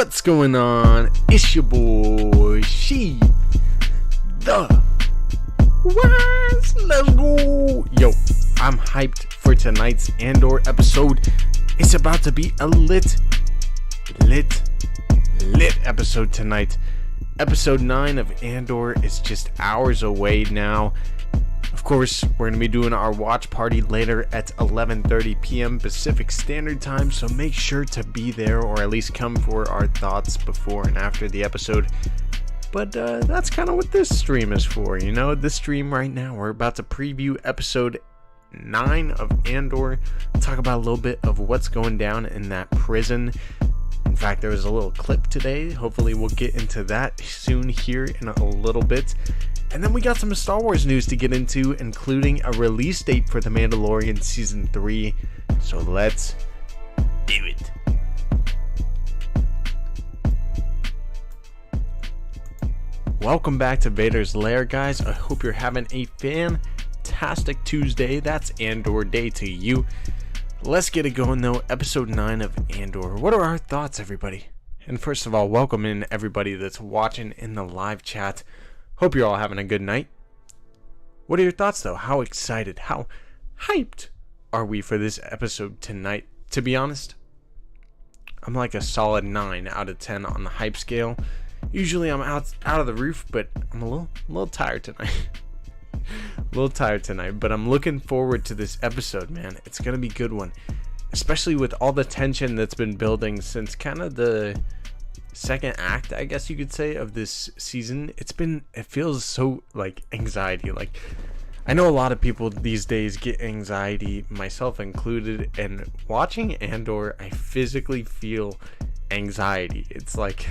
What's going on? It's your boy, the Wise. Let's go. Yo, I'm hyped for tonight's Andor episode. It's about to be a lit episode tonight. Episode 9 of Andor is just hours away now. Of course, we're going to be doing our watch party later at 11:30 p.m. Pacific Standard Time, so make sure to be there or at least come for our thoughts before and after the episode. But that's kind of what this stream is for, you know? This stream right now, we're about to preview episode 9 of Andor, talk about a little bit of what's going down in that prison. In fact, there was a little clip today. Hopefully we'll get into that soon here in a little bit. And then we got some Star Wars news to get into, including a release date for The Mandalorian Season 3. So let's do it. Welcome back to Vader's Lair, guys. I hope you're having a fantastic Tuesday. That's Andor Day to you. Let's get it going, though. Episode 9 of Andor. What are our thoughts, everybody? And first of all, welcome in everybody that's watching in the live chat. Hope you're all having a good night. What are your thoughts, though? How excited, how hyped are we for this episode tonight? To be honest, I'm like a solid 9 out of 10 on the hype scale. Usually I'm out of the roof, but I'm a little tired tonight. But I'm looking forward to this episode, man. It's going to be a good one. Especially with all the tension that's been building since kind of the second act, I guess you could say, of this season. It feels so like anxiety. Like, I know a lot of people these days get anxiety, myself included, and watching Andor, I physically feel anxiety. It's like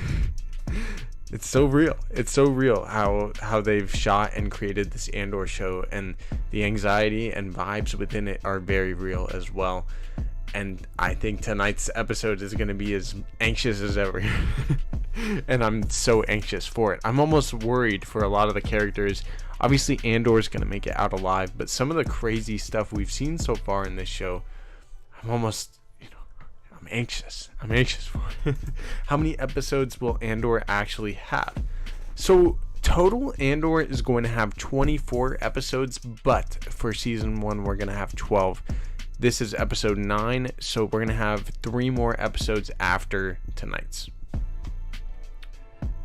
it's so real. It's so real how they've shot and created this Andor show, and the anxiety and vibes within it are very real as well. And I think tonight's episode is going to be as anxious as ever. And I'm so anxious for it. I'm almost worried for a lot of the characters. Obviously, Andor's going to make it out alive, but some of the crazy stuff we've seen so far in this show, I'm almost, I'm anxious. I'm anxious for it. How many episodes will Andor actually have? So, total Andor is going to have 24 episodes, but for season 1, we're going to have 12. This is episode 9, so we're going to have 3 more episodes after tonight's.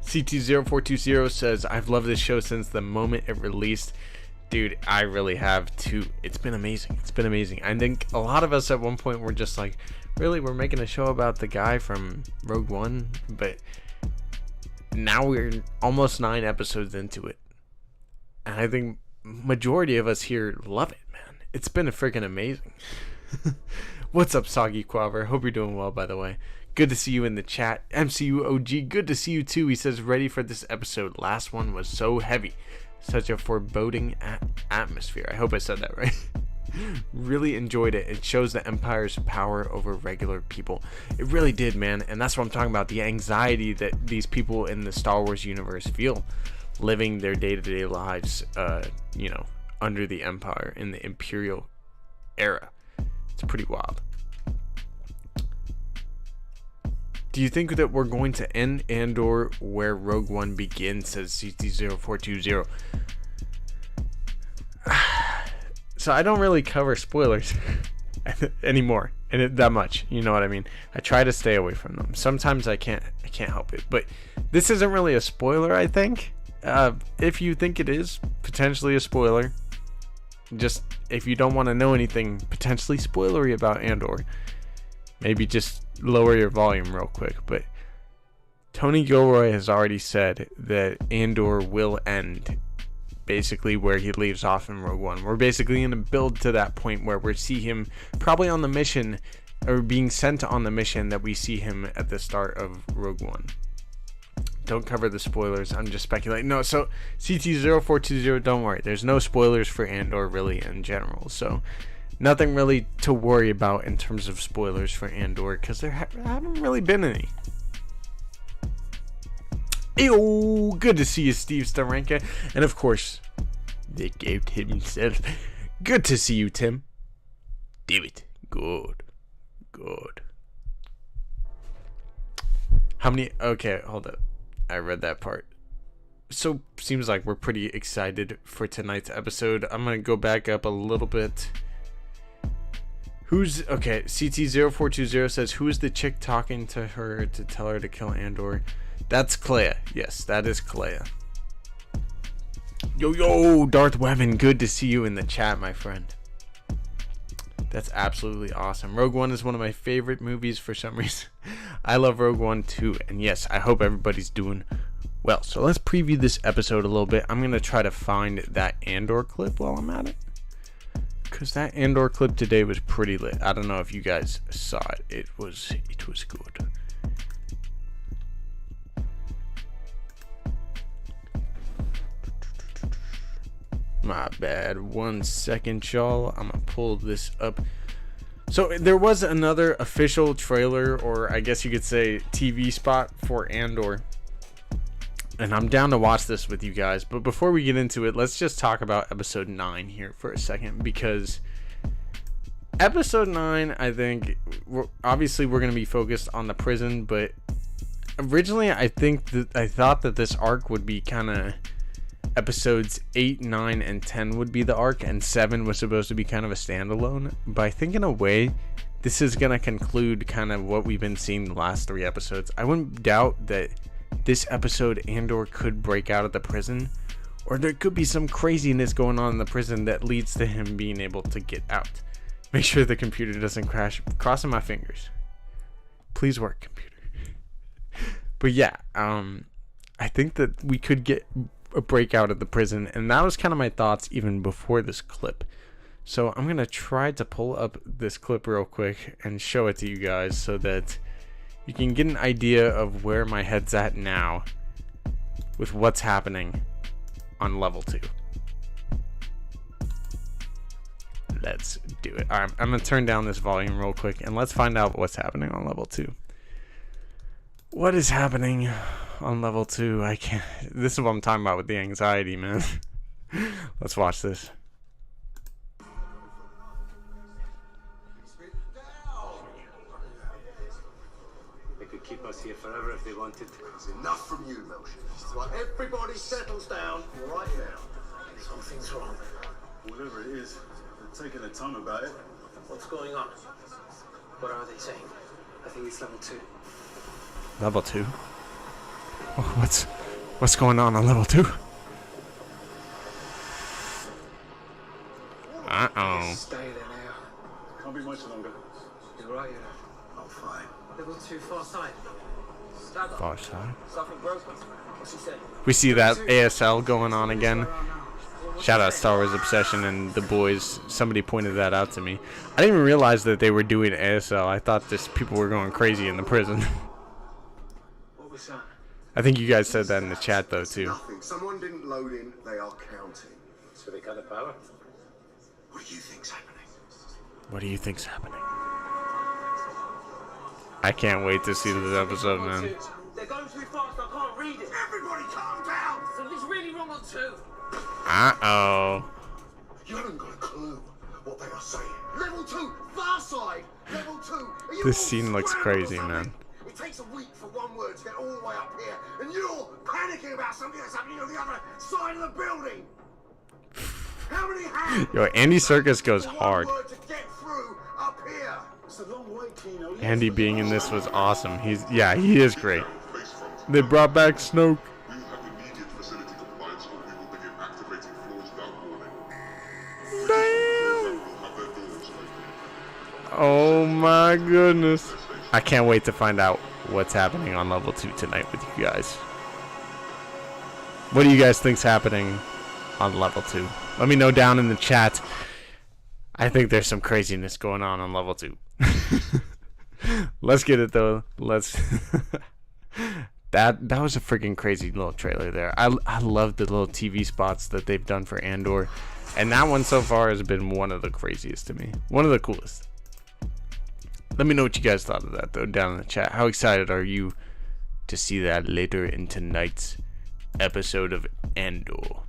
CT0420 says, I've loved this show since the moment it released. Dude, I really have too. It's been amazing. I think a lot of us at one point were just like, really, we're making a show about the guy from Rogue One? But now we're almost 9 episodes into it. And I think majority of us here love it, man. It's been freaking amazing. What's up, Soggy Quaver? Hope you're doing well, by the way. Good to see you in the chat. MCU OG, good to see you too. He says, ready for this episode. Last one was so heavy. Such a foreboding atmosphere. I hope I said that right. Really enjoyed it. It shows the Empire's power over regular people. It really did, man. And that's what I'm talking about. The anxiety that these people in the Star Wars universe feel, living their day-to-day lives, under the Empire in the Imperial era. It's pretty wild. Do you think that we're going to end Andor where Rogue One begins, says CT0420? So I don't really cover spoilers anymore, and that much, you know what I mean? I try to stay away from them. Sometimes I can't help it, but this isn't really a spoiler, I think. If you think it is potentially a spoiler, just if you don't want to know anything potentially spoilery about Andor, maybe just lower your volume real quick. But Tony Gilroy has already said that Andor will end basically where he leaves off in Rogue One. We're basically going to build to that point where we see him probably on the mission, or being sent on the mission that we see him at the start of Rogue One. Don't cover the spoilers. I'm just speculating. No, so CT0420, don't worry. There's no spoilers for Andor really in general. So nothing really to worry about in terms of spoilers for Andor, because there haven't really been any. Ew, good to see you, Steve Starenka. And of course, the goat himself. Good to see you, Tim. Do it. Good. How many? Okay, hold up. I read that part. So seems like we're pretty excited for tonight's episode. I'm gonna go back up a little bit. Who's okay? CT0420 says, who's the chick talking to her to tell her to kill Andor? That's Clea. Yes, that is Clea. Yo, Darth Weapon, good to see you in the chat, my friend. That's absolutely awesome. Rogue One is one of my favorite movies for some reason. I love Rogue One too, and yes, I hope everybody's doing well. So let's preview this episode a little bit. I'm gonna try to find that Andor clip while I'm at it, because that Andor clip today was pretty lit. I don't know if you guys saw it. It was good. My bad. 1 second, y'all. I'm gonna pull this up. So there was another official trailer, or I guess you could say TV spot for Andor, and I'm down to watch this with you guys. But before we get into it, let's just talk about episode 9 here for a second, because episode 9, I think, obviously we're gonna be focused on the prison, but originally I thought that this arc would be kind of episodes 8, 9, and 10 would be the arc, and 7 was supposed to be kind of a standalone. But I think in a way this is gonna conclude kind of what we've been seeing the last 3 episodes. I wouldn't doubt that this episode Andor could break out of the prison, or there could be some craziness going on in the prison that leads to him being able to get out. Make sure the computer doesn't crash. Crossing my fingers. Please work, computer. But yeah, I think that we could get a breakout of the prison, and that was kind of my thoughts even before this clip. So I'm gonna try to pull up this clip real quick and show it to you guys so that you can get an idea of where my head's at now with what's happening on level 2. Let's do it. Alright, I'm gonna turn down this volume real quick and let's find out what's happening on level 2. What is happening on level 2? I can't. This is what I'm talking about with the anxiety, man. Let's watch this. They could keep us here forever if they wanted. It's enough from you, Melchior. Right, everybody settles down right now. Something's wrong. Whatever it is, they're taking their time about it. What's going on? What are they saying? I think it's level 2. Level 2? Oh, what's going on level 2? Uh-oh. Stay there now. Can't be much longer. You're right, you know. I'm fine. Level 2, far side. Far side. Something broken. What's he said? We see that ASL going on again. Shout out Star Wars Obsession and the boys. Somebody pointed that out to me. I didn't even realize that they were doing ASL. I thought just people were going crazy in the prison. What was that? I think you guys said that in the chat though too. Nothing. Someone didn't load in. They are counting. So they cut the power? What do you think's happening? What do you think's happening? I can't wait to see this episode, man. They're going too fast. I can't read it. Everybody calm down! Something's really wrong on 2. Uh-oh. You haven't got a clue what they are saying. Level 2, far side. Level 2. Are you This all scene looks scrambled or crazy, something? man. It takes a week for one word to get all the way up here, and you're panicking about something that's happening on the other side of the building. How many hands? Yo, Andy Serkis goes for one hard. word to get through up here? It's a long way, Kino. Andy being in this was awesome. He is great. They brought back Snoke. We will have immediate facility compliance, or we will begin activating floors without warning. Damn. Will have their doors open. Oh my goodness. I can't wait to find out what's happening on level 2 tonight with you guys. What do you guys think's happening on level 2? Let me know down in the chat. I think there's some craziness going on level 2. Let's get it though. Let's that was a freaking crazy little trailer there. I love the little TV spots that they've done for Andor, and that one so far has been one of the craziest to me. One of the coolest. Let me know what you guys thought of that though down in the chat. How excited are you to see that later in tonight's episode of Andor?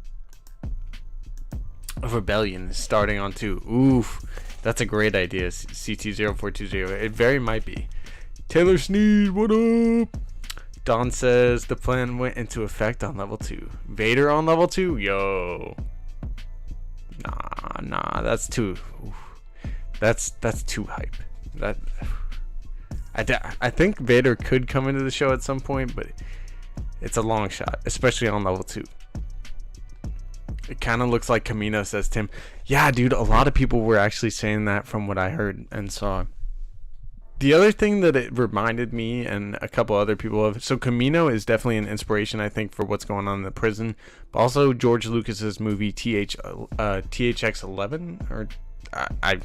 Of Rebellion starting on 2. Oof, that's a great idea, CT0420. It very might be. Taylor Sneed, what up? Don says the plan went into effect on level 2. Vader on level 2? Yo. Nah, that's too. That's too hype. I think Vader could come into the show at some point, but it's a long shot, especially on level 2. It kind of looks like Camino says to him, yeah, dude, a lot of people were actually saying that from what I heard and saw. The other thing that it reminded me and a couple other people of, so Camino is definitely an inspiration, I think, for what's going on in the prison, but also George Lucas's movie THX 11, or I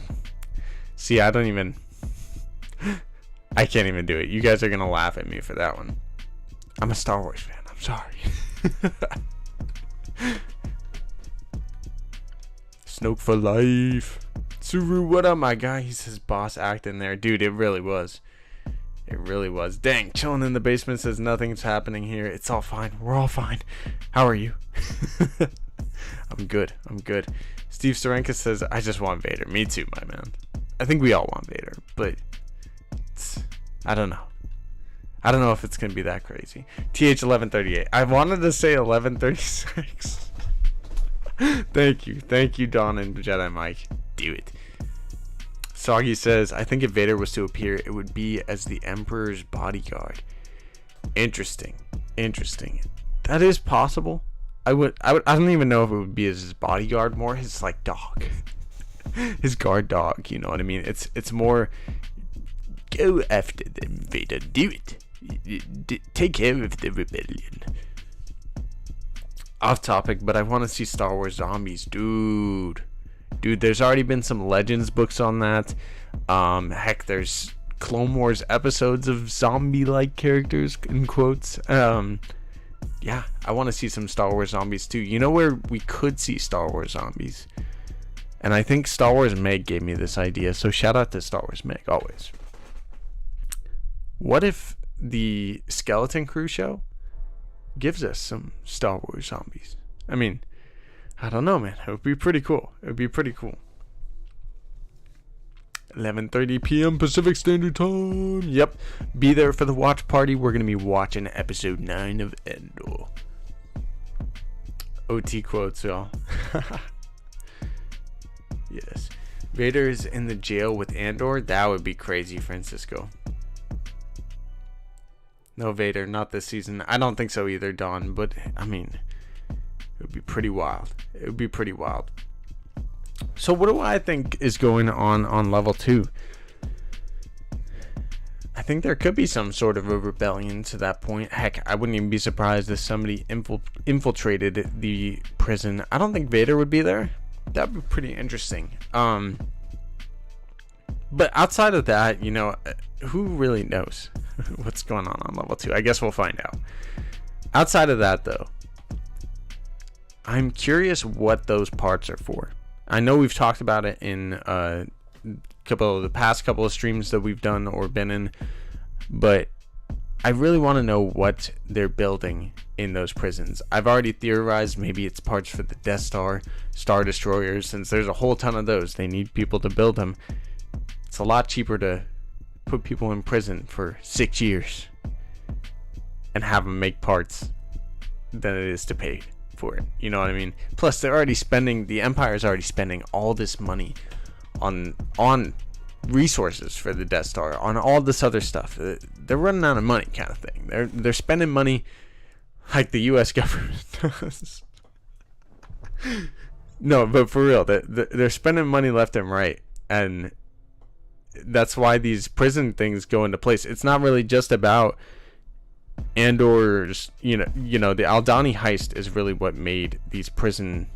can't even do it. You guys are gonna laugh at me for that one. I'm a Star Wars fan. I'm sorry. Snoke for life. Suru, what up, my guy? He says boss act in there. Dude, it really was. It really was. Dang, chilling in the basement says nothing's happening here. It's all fine. We're all fine. How are you? I'm good. Steve Sarenka says, I just want Vader. Me too, my man. I think we all want Vader, but I don't know. I don't know if it's going to be that crazy. TH1138. I wanted to say 1136. Thank you, Don and Jedi Mike. Do it. Soggy says, I think if Vader was to appear, it would be as the Emperor's bodyguard. Interesting. That is possible. I don't even know if it would be as his bodyguard, more his like dog. His guard dog, you know what I mean? It's more go after them, Vader. Do it. Take care of the rebellion. Off topic, but I want to see Star Wars Zombies, dude, there's already been some Legends books on that. Heck, there's Clone Wars episodes of zombie-like characters, in quotes. Yeah, I want to see some Star Wars Zombies too. You know where we could see Star Wars Zombies? And I think Star Wars Meg gave me this idea, so shout out to Star Wars Meg, always. What if the Skeleton Crew show gives us some Star Wars Zombies? I mean, I don't know, man. It would be pretty cool. 11:30 p.m. Pacific Standard Time. Yep. Be there for the watch party. We're going to be watching episode 9 of Andor. OT quotes, y'all. Yes. Vader is in the jail with Andor. That would be crazy, Francisco. No Vader, not this season. I don't think so either, Don. But, I mean, it would be pretty wild. So what do I think is going on level 2? I think there could be some sort of a rebellion to that point. Heck, I wouldn't even be surprised if somebody infiltrated the prison. I don't think Vader would be there. That'd be pretty interesting. But outside of that, you know, who really knows what's going on level 2? I guess we'll find out. Outside of that, though, I'm curious what those parts are for. I know we've talked about it in the past couple of streams that we've done or been in, but I really want to know what they're building in those prisons. I've already theorized maybe it's parts for the Death Star, Star Destroyers, since there's a whole ton of those. They need people to build them. It's a lot cheaper to put people in prison for 6 years and have them make parts than it is to pay for it. You know what I mean? Plus, the Empire's already spending all this money on resources for the Death Star, on all this other stuff. They're running out of money, kind of thing. They're spending money like the U.S. government does. No, but for real, they're spending money left and right, and that's why these prison things go into place. It's not really just about Andor's, you know, the Aldani heist is really what made these prison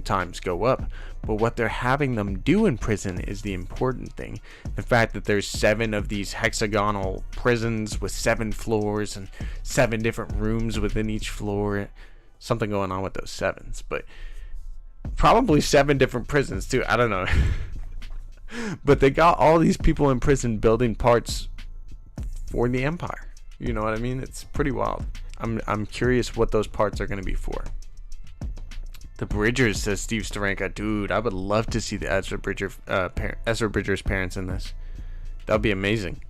times go up. But what they're having them do in prison is the important thing. The fact that there's 7 of these hexagonal prisons with 7 floors and 7 different rooms within each floor. Something going on with those 7s, but probably 7 different prisons too. I don't know. But they got all these people in prison building parts for the Empire. You know what I mean? It's pretty wild. I'm curious what those parts are going to be for. The Bridgers, says Steve Staranka. Dude, I would love to see the Ezra Bridger's parents in this. That would be amazing.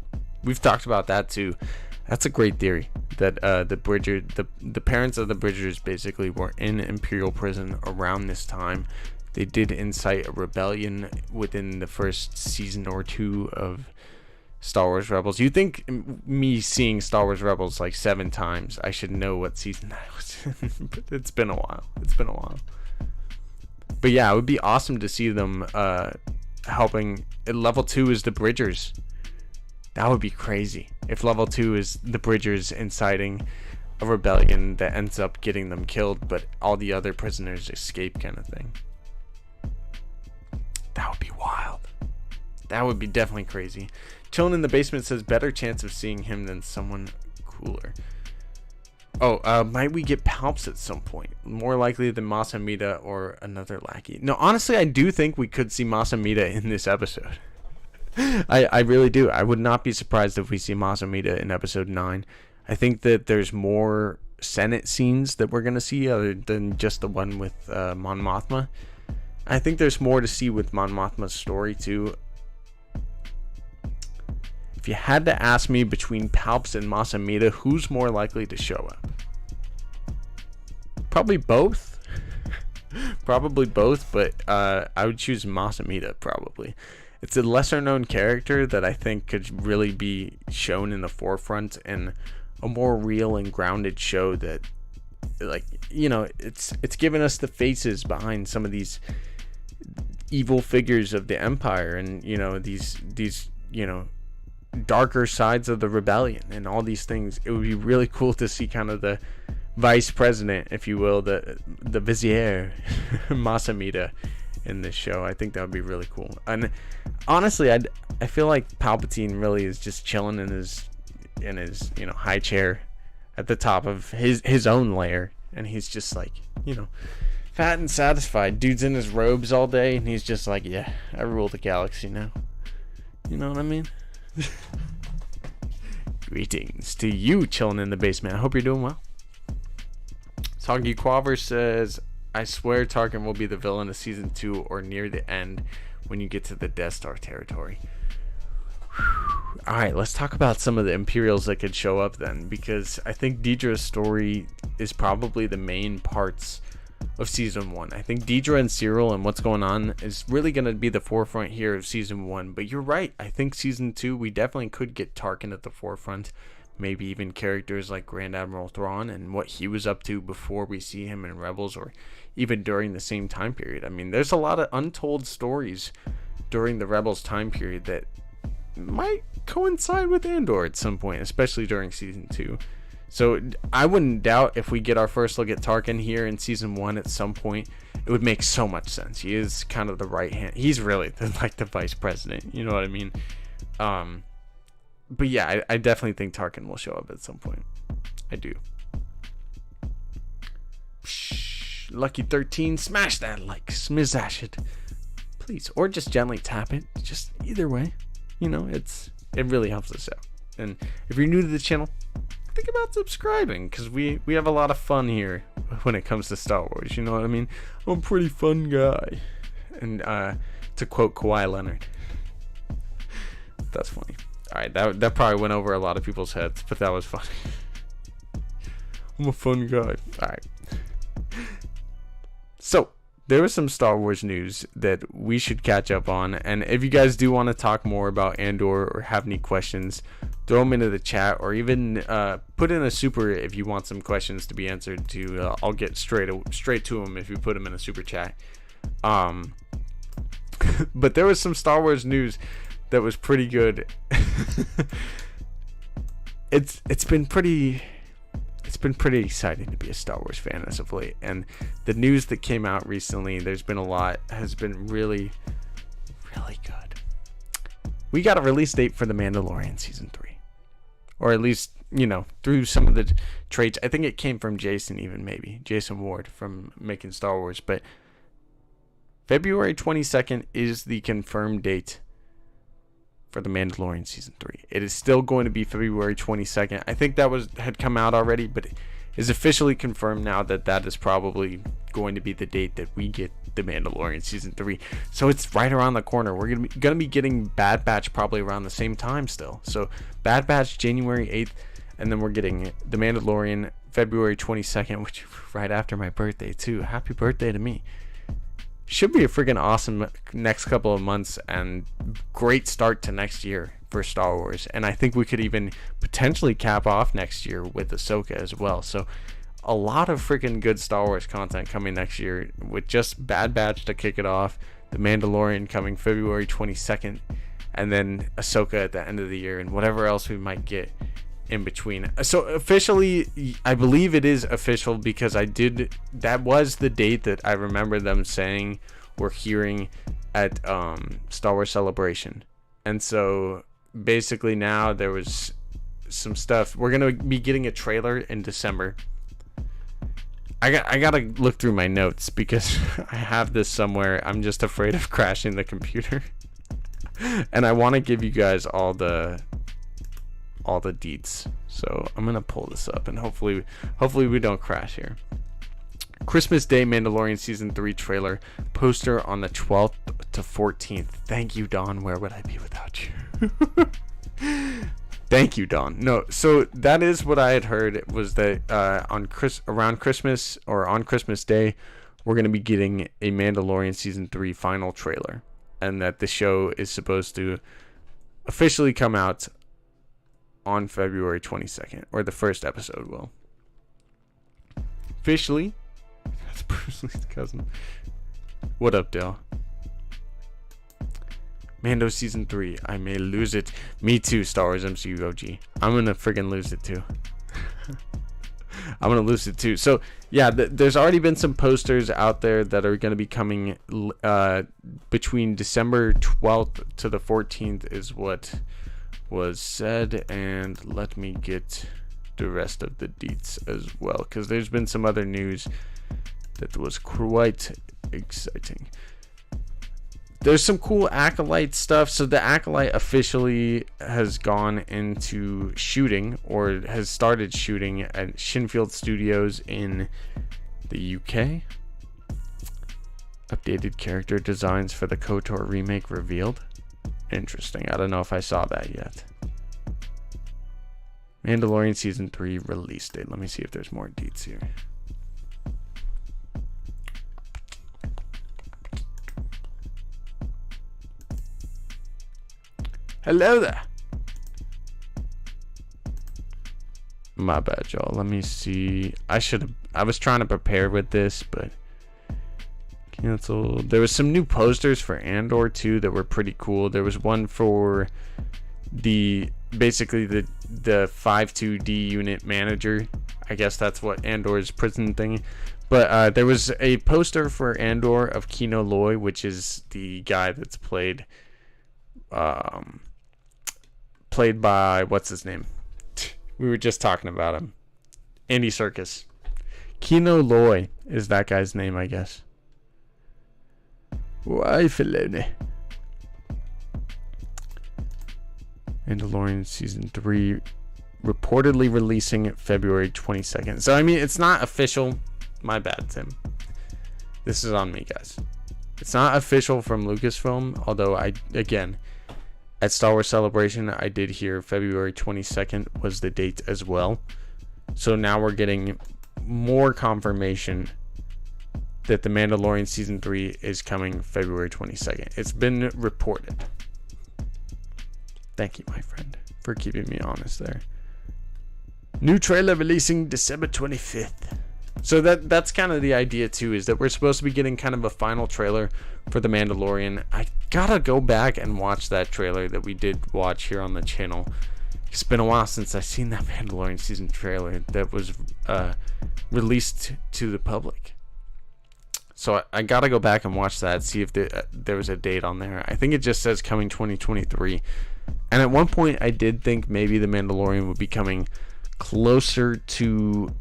We've talked about that too. That's a great theory. That the parents of the Bridgers basically were in Imperial prison around this time. They did incite a rebellion within the first season or two of Star Wars Rebels. You think me seeing Star Wars Rebels like 7 times, I should know what season that was in. But it's been a while. But yeah, it would be awesome to see them helping. Level 2 is the Bridgers. That would be crazy if level 2 is the Bridgers inciting a rebellion that ends up getting them killed, but all the other prisoners escape, kind of thing. That would be wild. That would be definitely crazy. Chilling in the Basement says better chance of seeing him than someone cooler. Oh, might we get Palps at some point? More likely than Mas Amedda or another lackey. No, honestly, I do think we could see Mas Amedda in this episode. I really do. I would not be surprised if we see Mas Amedda in episode 9. I think that there's more Senate scenes that we're going to see other than just the one with Mon Mothma. I think there's more to see with Mon Mothma's story too. If you had to ask me between Palps and Mas Amedda, who's more likely to show up? Probably both. Probably both, but I would choose Mas Amedda probably. It's a lesser known character that I think could really be shown in the forefront in a more real and grounded show that, like, you know, it's given us the faces behind some of these evil figures of the Empire, and, you know, these you know, darker sides of the rebellion and all these things. It would be really cool to see kind of the vice president, if you will, the vizier, Mas Amedda, in this show. I think that would be really cool. And honestly, I feel like Palpatine really is just chilling in his you know, high chair at the top of his own lair, and he's just like, you know, fat and satisfied. Dude's in his robes all day, and he's just like, yeah, I rule the galaxy now. You know what I mean? Greetings to you, chilling in the basement. I hope you're doing well. Soggy Quaver says, I swear Tarkin will be the villain of season 2 or near the end when you get to the Death Star territory. Alright, let's talk about some of the Imperials that could show up then, because I think Deidre's story is probably the main parts of season 1. I think Deidre and Cyril and what's going on is really going to be the forefront here of season 1. But you're right, I think season 2 we definitely could get Tarkin at the forefront. Maybe even characters like Grand Admiral Thrawn and what he was up to before we see him in Rebels, or even during the same time period. I mean, there's a lot of untold stories during the Rebels time period that might coincide with Andor at some point, especially during season 2. So I wouldn't doubt if we get our first look at Tarkin here in season 1 at some point. It would make so much sense. He is kind of the right hand. He's really like the vice president. You know what I mean? But yeah, I definitely think Tarkin will show up at some point. I do. Lucky 13, smash that like, smash it, please, or just gently tap it. Just either way, you know, it really helps us out. And if you're new to the channel, think about subscribing, because we have a lot of fun here when it comes to Star Wars. You know what I mean? I'm a pretty fun guy. And to quote Kawhi Leonard, that's funny. All right, that probably went over a lot of people's heads, but that was funny. I'm a fun guy. All right. So there was some Star Wars news that we should catch up on, and if you guys do want to talk more about Andor or have any questions, throw them into the chat, or even put in a super if you want some questions to be answered. I'll get straight to them if you put them in a super chat. But there was some Star Wars news that was pretty good. It's been pretty exciting to be a Star Wars fan as of late, and the news that came out recently, there's been a lot, has been really, really good. We got a release date for The Mandalorian season 3, or at least, you know, through some of the traits. I think it came from Jason Ward from Making Star Wars, but February 22nd is the confirmed date for The Mandalorian season 3. It is still going to be February 22nd. I think that had come out already, but it is officially confirmed now that is probably going to be the date that we get The Mandalorian season 3. So it's right around the corner. We're gonna be getting Bad Batch probably around the same time still. So Bad Batch January 8th. And then we're getting The Mandalorian February 22nd, which right after my birthday too. Happy birthday to me. Should be a freaking awesome next couple of months and great start to next year for Star Wars. And I think we could even potentially cap off next year with Ahsoka as well. So a lot of freaking good Star Wars content coming next year, with just Bad Batch to kick it off, The Mandalorian coming February 22nd, and then Ahsoka at the end of the year, and whatever else we might get in between. So officially, I believe it is official, because that was the date that I remember them saying or hearing at Star Wars Celebration. And so basically now there was some stuff. We're gonna be getting a trailer in December. I gotta look through my notes because I have this somewhere. I'm just afraid of crashing the computer. And I want to give you guys all the deets. So I'm gonna pull this up, and hopefully we don't crash here. Christmas Day Mandalorian Season 3 trailer poster on the 12th to 14th. Thank you, Dawn. Where would I be without you? Thank you, Dawn. No, so that is what I had heard, was that around Christmas or on Christmas Day, we're going to be getting a Mandalorian Season 3 final trailer, and that the show is supposed to officially come out on February 22nd, or the first episode will. Officially. That's Bruce Lee's cousin. What up, Dale? Mando Season 3. I may lose it. Me too, Star Wars MCU OG. I'm gonna friggin' lose it too. I'm gonna lose it too. So yeah, there's already been some posters out there that are gonna be coming between December 12th to the 14th is what was said. And let me get the rest of the deets as well, because there's been some other news that was quite exciting. There's some cool Acolyte stuff. So the Acolyte officially has gone into shooting, or has started shooting, at Shinfield Studios in the UK. Updated character designs for the KOTOR remake revealed. Interesting. I don't know if I saw that yet. Mandalorian Season 3 release date. Let me see if there's more deets here. Hello there. My bad, y'all. Let me see. I was trying to prepare with this, but canceled. There was some new posters for Andor too that were pretty cool. There was one for basically the 5-2D unit manager. I guess that's what Andor's prison thing. But there was a poster for Andor of Kino Loy, which is the guy that's played by, what's his name? We were just talking about him. Andy Serkis. Kino Loy is that guy's name, I guess. Why, Filoni? Mandalorian Season 3 reportedly releasing February 22nd. So, I mean, it's not official. My bad, Tim. This is on me, guys. It's not official from Lucasfilm, although at Star Wars Celebration, I did hear February 22nd was the date as well. So now we're getting more confirmation that The Mandalorian Season 3 is coming February 22nd. It's been reported. Thank you, my friend, for keeping me honest there. New trailer releasing December 25th. So that's kind of the idea too, is that we're supposed to be getting kind of a final trailer for The Mandalorian. I gotta go back and watch that trailer that we did watch here on the channel. It's been a while since I've seen that Mandalorian season trailer that was released to the public. So I gotta go back and watch that, see if there was a date on there. I think it just says coming 2023. And at one point I did think maybe The Mandalorian would be coming closer to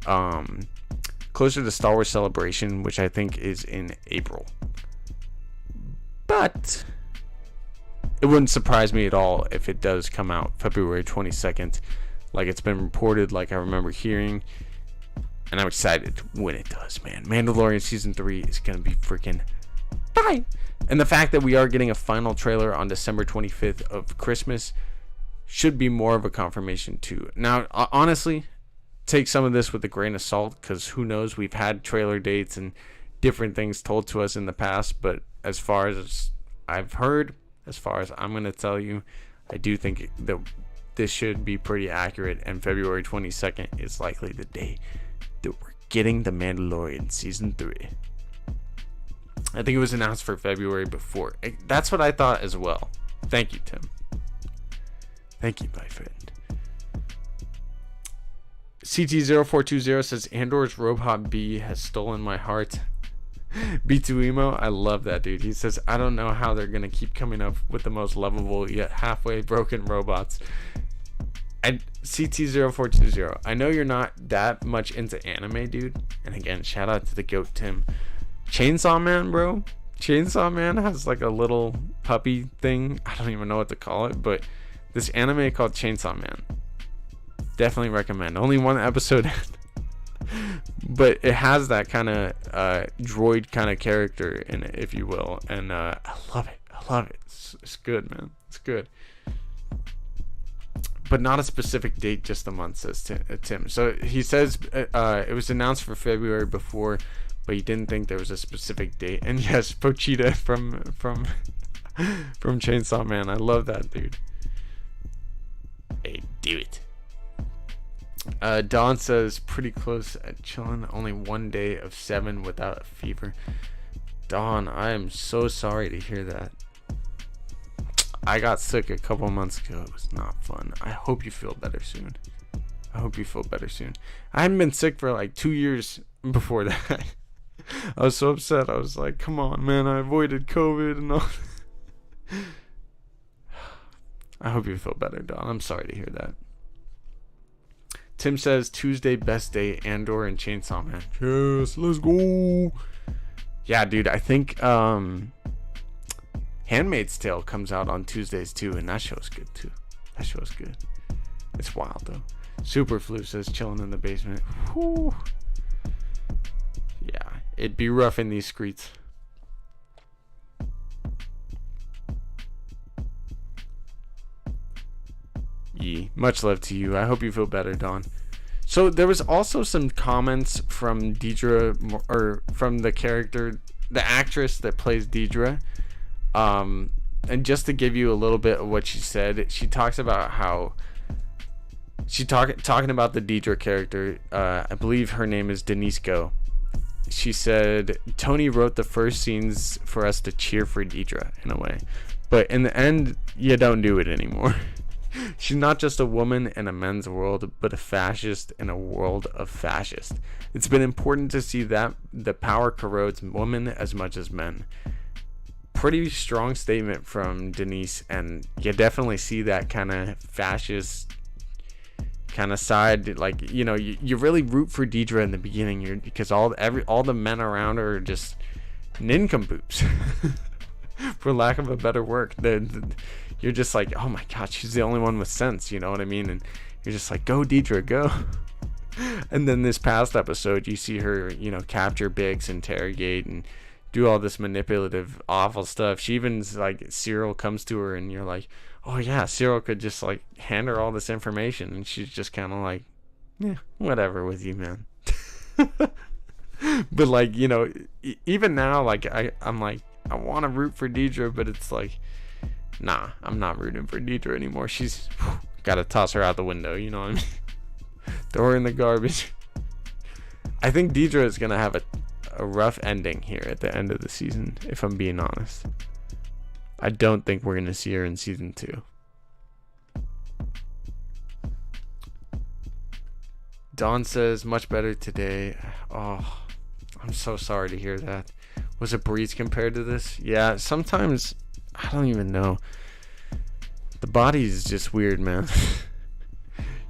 Star Wars Celebration, which I think is in April. But it wouldn't surprise me at all if it does come out February 22nd, like it's been reported, like I remember hearing. And I'm excited when it does, man. Mandalorian Season 3 is going to be freaking fine. And the fact that we are getting a final trailer on December 25th of Christmas, should be more of a confirmation too. Now, honestly, take some of this with a grain of salt, because who knows? We've had trailer dates and different things told to us in the past, but as far as I've heard, as far as I'm going to tell you, I do think that this should be pretty accurate, and February 22nd is likely the day that we're getting The Mandalorian Season 3. I think it was announced for February before. That's what I thought as well. Thank you, Tim. Thank you, my friend. CT0420 says, Andor's Robot B has stolen my heart. B2 Emo, I love that dude. He says, I don't know how they're going to keep coming up with the most lovable yet halfway broken robots. And CT0420, I know you're not that much into anime, dude. And again, shout out to the GOAT Tim. Chainsaw Man, bro. Chainsaw Man has like a little puppy thing. I don't even know what to call it, but this anime called Chainsaw Man. Definitely recommend. Only one episode, but it has that kind of droid kind of character in it, if you will. And I love it. I love it. It's good, man. It's good. But not a specific date, just a month, says Tim. So he says it was announced for February before, but he didn't think there was a specific date. And yes, Pochita from Chainsaw Man. I love that dude. Hey, do it. Don says, pretty close at chilling. Only 1 day of 7 without a fever. Don, I am so sorry to hear that. I got sick a couple months ago. It was not fun. I hope you feel better soon. I hadn't been sick for like 2 years before that. I was so upset. I was like, come on, man. I avoided COVID and all. I hope you feel better, Don. I'm sorry to hear that. Tim says, Tuesday, best day, Andor and Chainsaw Man. Yes, let's go. Yeah, dude, I think Handmaid's Tale comes out on Tuesdays too, and that show's good too. It's wild though. Superflu says, chilling in the basement. Whew. Yeah, it'd be rough in these streets. Yee. Much love to you. I hope you feel better, Don. So there was also some comments from Deidre, or from the character, the actress that plays Deidre. And just to give you a little bit of what she said, she talks about how talking about the Deidre character. I believe her name is Denisco. She said, Tony wrote the first scenes for us to cheer for Deidre in a way, but in the end, you don't do it anymore. She's not just a woman in a men's world, but a fascist in a world of fascists. It's been important to see that the power corrodes women as much as men. Pretty strong statement from Denise, and you definitely see that kind of fascist kind of side. Like, you know, you really root for Deidre in the beginning, because all the men around her are just nincompoops, for lack of a better word. You're just like, oh my god, she's the only one with sense, you know what I mean? And you're just like, go Deidre, go. And then this past episode, you see her, you know, capture Biggs, interrogate, and do all this manipulative, awful stuff. She even's like, Cyril comes to her, and you're like, oh yeah, Cyril could just like hand her all this information, and she's just kind of like, yeah, whatever with you, man. But like, you know, even now, like I'm like, I want to root for Deidre, but it's like, nah, I'm not rooting for Deidre anymore. She's gotta toss her out the window, you know what I mean? Throw her in the garbage. I think Deidre is gonna have a rough ending here at the end of the season, if I'm being honest. I don't think we're gonna see her in season 2. Dawn says, much better today. Oh, I'm so sorry to hear that. Was it breeze compared to this? Yeah, sometimes I don't even know. The body is just weird, man.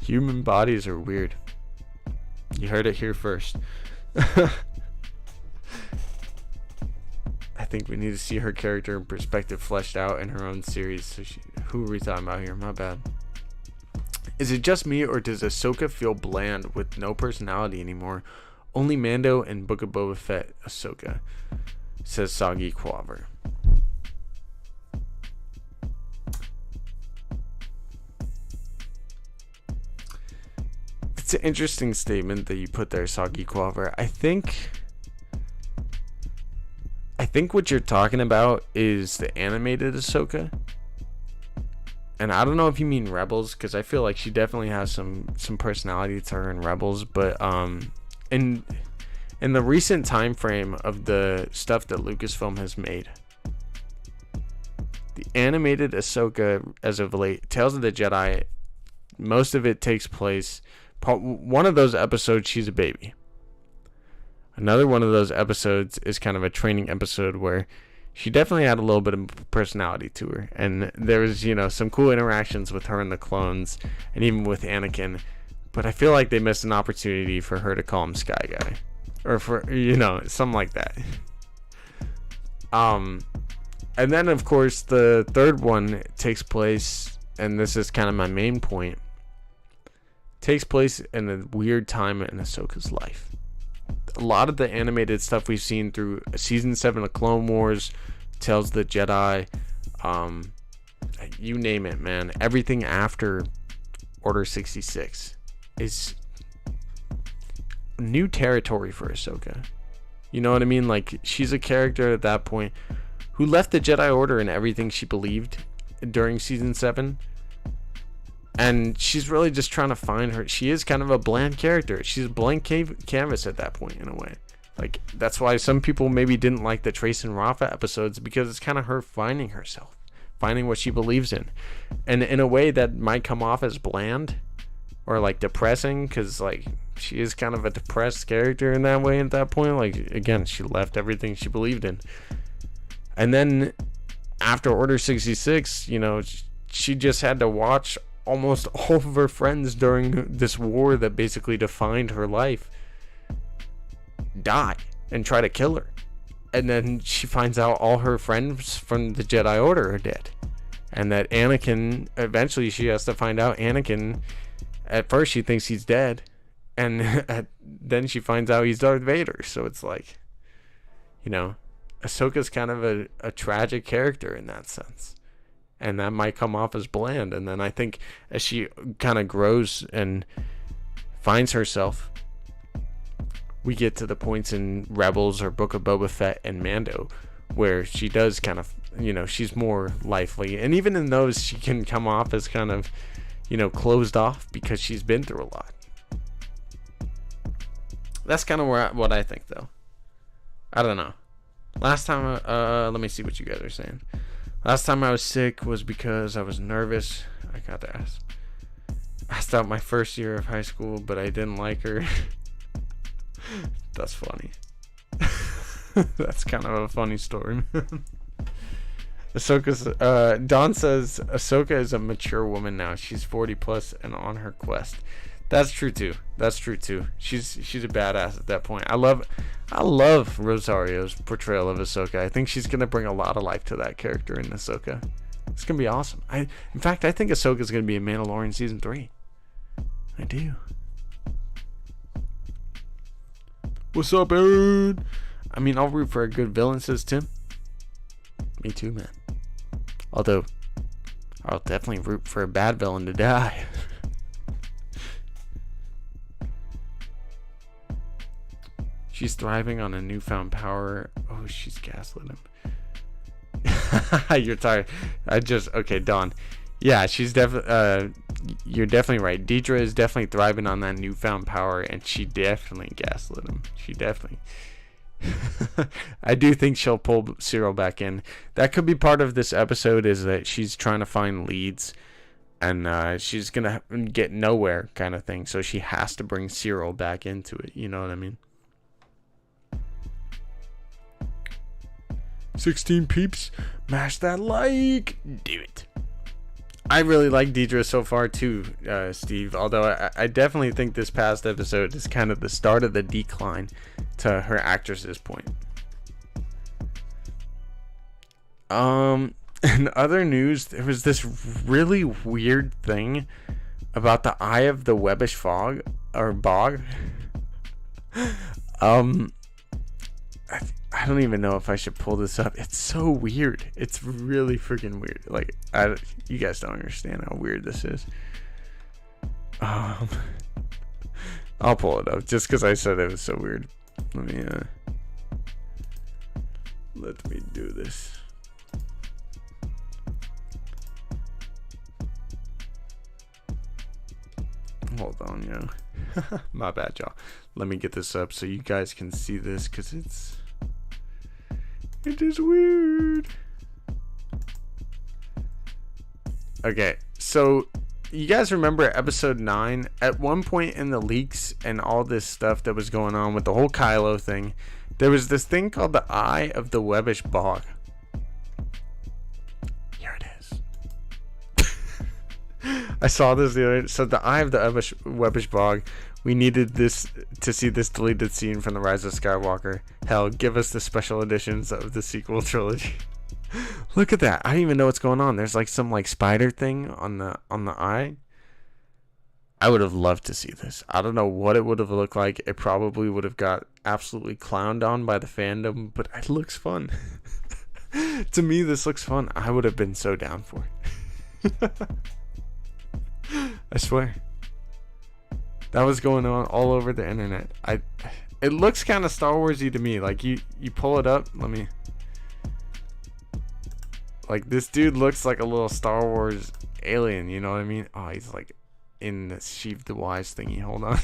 Human bodies are weird. You heard it here first. I think we need to see her character and perspective fleshed out in her own series. So who are we talking about here? My bad. Is it just me, or does Ahsoka feel bland with no personality anymore? Only Mando and Book of Boba Fett Ahsoka, says Soggy Quaver. It's an interesting statement that you put there, Soggy Quaver. I think what you're talking about is the animated Ahsoka. And I don't know if you mean Rebels, because I feel like she definitely has some personality to her in Rebels. But in the recent time frame of the stuff that Lucasfilm has made, the animated Ahsoka as of late, Tales of the Jedi, most of it takes place. One of those episodes, she's a baby. Another one of those episodes is kind of a training episode where she definitely had a little bit of personality to her. And there was, some cool interactions with her and the clones and even with Anakin. But I feel like they missed an opportunity for her to call him Sky Guy. Or for, something like that. And then, of course, the third one takes place, and this is kind of my main point, takes place in a weird time in Ahsoka's life. A lot of the animated stuff we've seen through season 7 of Clone Wars, Tales of the Jedi, you name it, man. Everything after Order 66 is new territory for Ahsoka. You know what I mean? Like, she's a character at that point who left the Jedi Order and everything she believed during season 7. And she's really just trying to find her. She is kind of a bland character. She's a blank canvas at that point, in a way. Like, that's why some people maybe didn't like the Trace and Rafa episodes, because it's kind of her finding herself, finding what she believes in. And in a way that might come off as bland or like depressing, because like she is kind of a depressed character in that way at that point. Like, again, she left everything she believed in. And then after Order 66, she just had to watch almost all of her friends during this war that basically defined her life die and try to kill her. And then she finds out all her friends from the Jedi Order are dead. And that Anakin, eventually she has to find out Anakin, at first she thinks he's dead. And then she finds out he's Darth Vader. So it's like, Ahsoka's kind of a tragic character in that sense. And that might come off as bland. And then I think as she kind of grows and finds herself, we get to the points in Rebels or Book of Boba Fett and Mando where she does kind of, she's more lively. And even in those, she can come off as kind of, closed off because she's been through a lot. That's kind of what I think, though. I don't know. Last time, let me see what you guys are saying. Last time I was sick was because I was nervous. I got to asked out my first year of high school, but I didn't like her. That's funny. That's kind of a funny story, man. Don says Ahsoka is a mature woman now. She's 40 plus and on her quest. That's true too. She's a badass at that point. I love Rosario's portrayal of Ahsoka. I think she's gonna bring a lot of life to that character in Ahsoka. It's gonna be awesome. In fact, I think Ahsoka's gonna be in Mandalorian season 3. I do. What's up, Aaron? I mean, I'll root for a good villain, says Tim. Me too, man. Although, I'll definitely root for a bad villain to die. She's thriving on a newfound power. Oh, she's gaslit him. You're tired. Okay, Dawn. Yeah, she's definitely. You're definitely right. Deidre is definitely thriving on that newfound power, and she definitely gaslit him. She definitely. I do think she'll pull Cyril back in. That could be part of this episode, is that she's trying to find leads, and she's gonna get nowhere, kind of thing. So she has to bring Cyril back into it. You know what I mean? 16 peeps, mash that like, do it. I really like Deidre so far too, Steve, although I definitely think this past episode is kind of the start of the decline to her actress's point. In other news, there was this really weird thing about the Eye of the Webbish Fog or Bog. I don't even know if I should pull this up. It's so weird. It's really freaking weird. Like, you guys don't understand how weird this is. I'll pull it up just because I said it was so weird. Let me do this. Hold on, yo. My bad, y'all. Let me get this up so you guys can see this, because it is weird. Okay, so you guys remember episode 9? At one point in the leaks and all this stuff that was going on with the whole Kylo thing, there was this thing called the Eye of the Webbish Bog. Here it is. I saw this the other. So the Eye of the Webbish Bog. We needed this to see this deleted scene from The Rise of Skywalker. Hell, give us the special editions of the sequel trilogy. Look at that. I don't even know what's going on. There's like some like spider thing on the eye. I would have loved to see this. I don't know what it would have looked like. It probably would have got absolutely clowned on by the fandom, but it looks fun. To me, this looks fun. I would have been so down for it. I swear. That was going on all over the internet. It looks kind of Star Warsy to me. Like you pull it up. Let me. Like this dude looks like a little Star Wars alien. You know what I mean? Oh, he's like in the Sheev the Wise thingy. Hold on.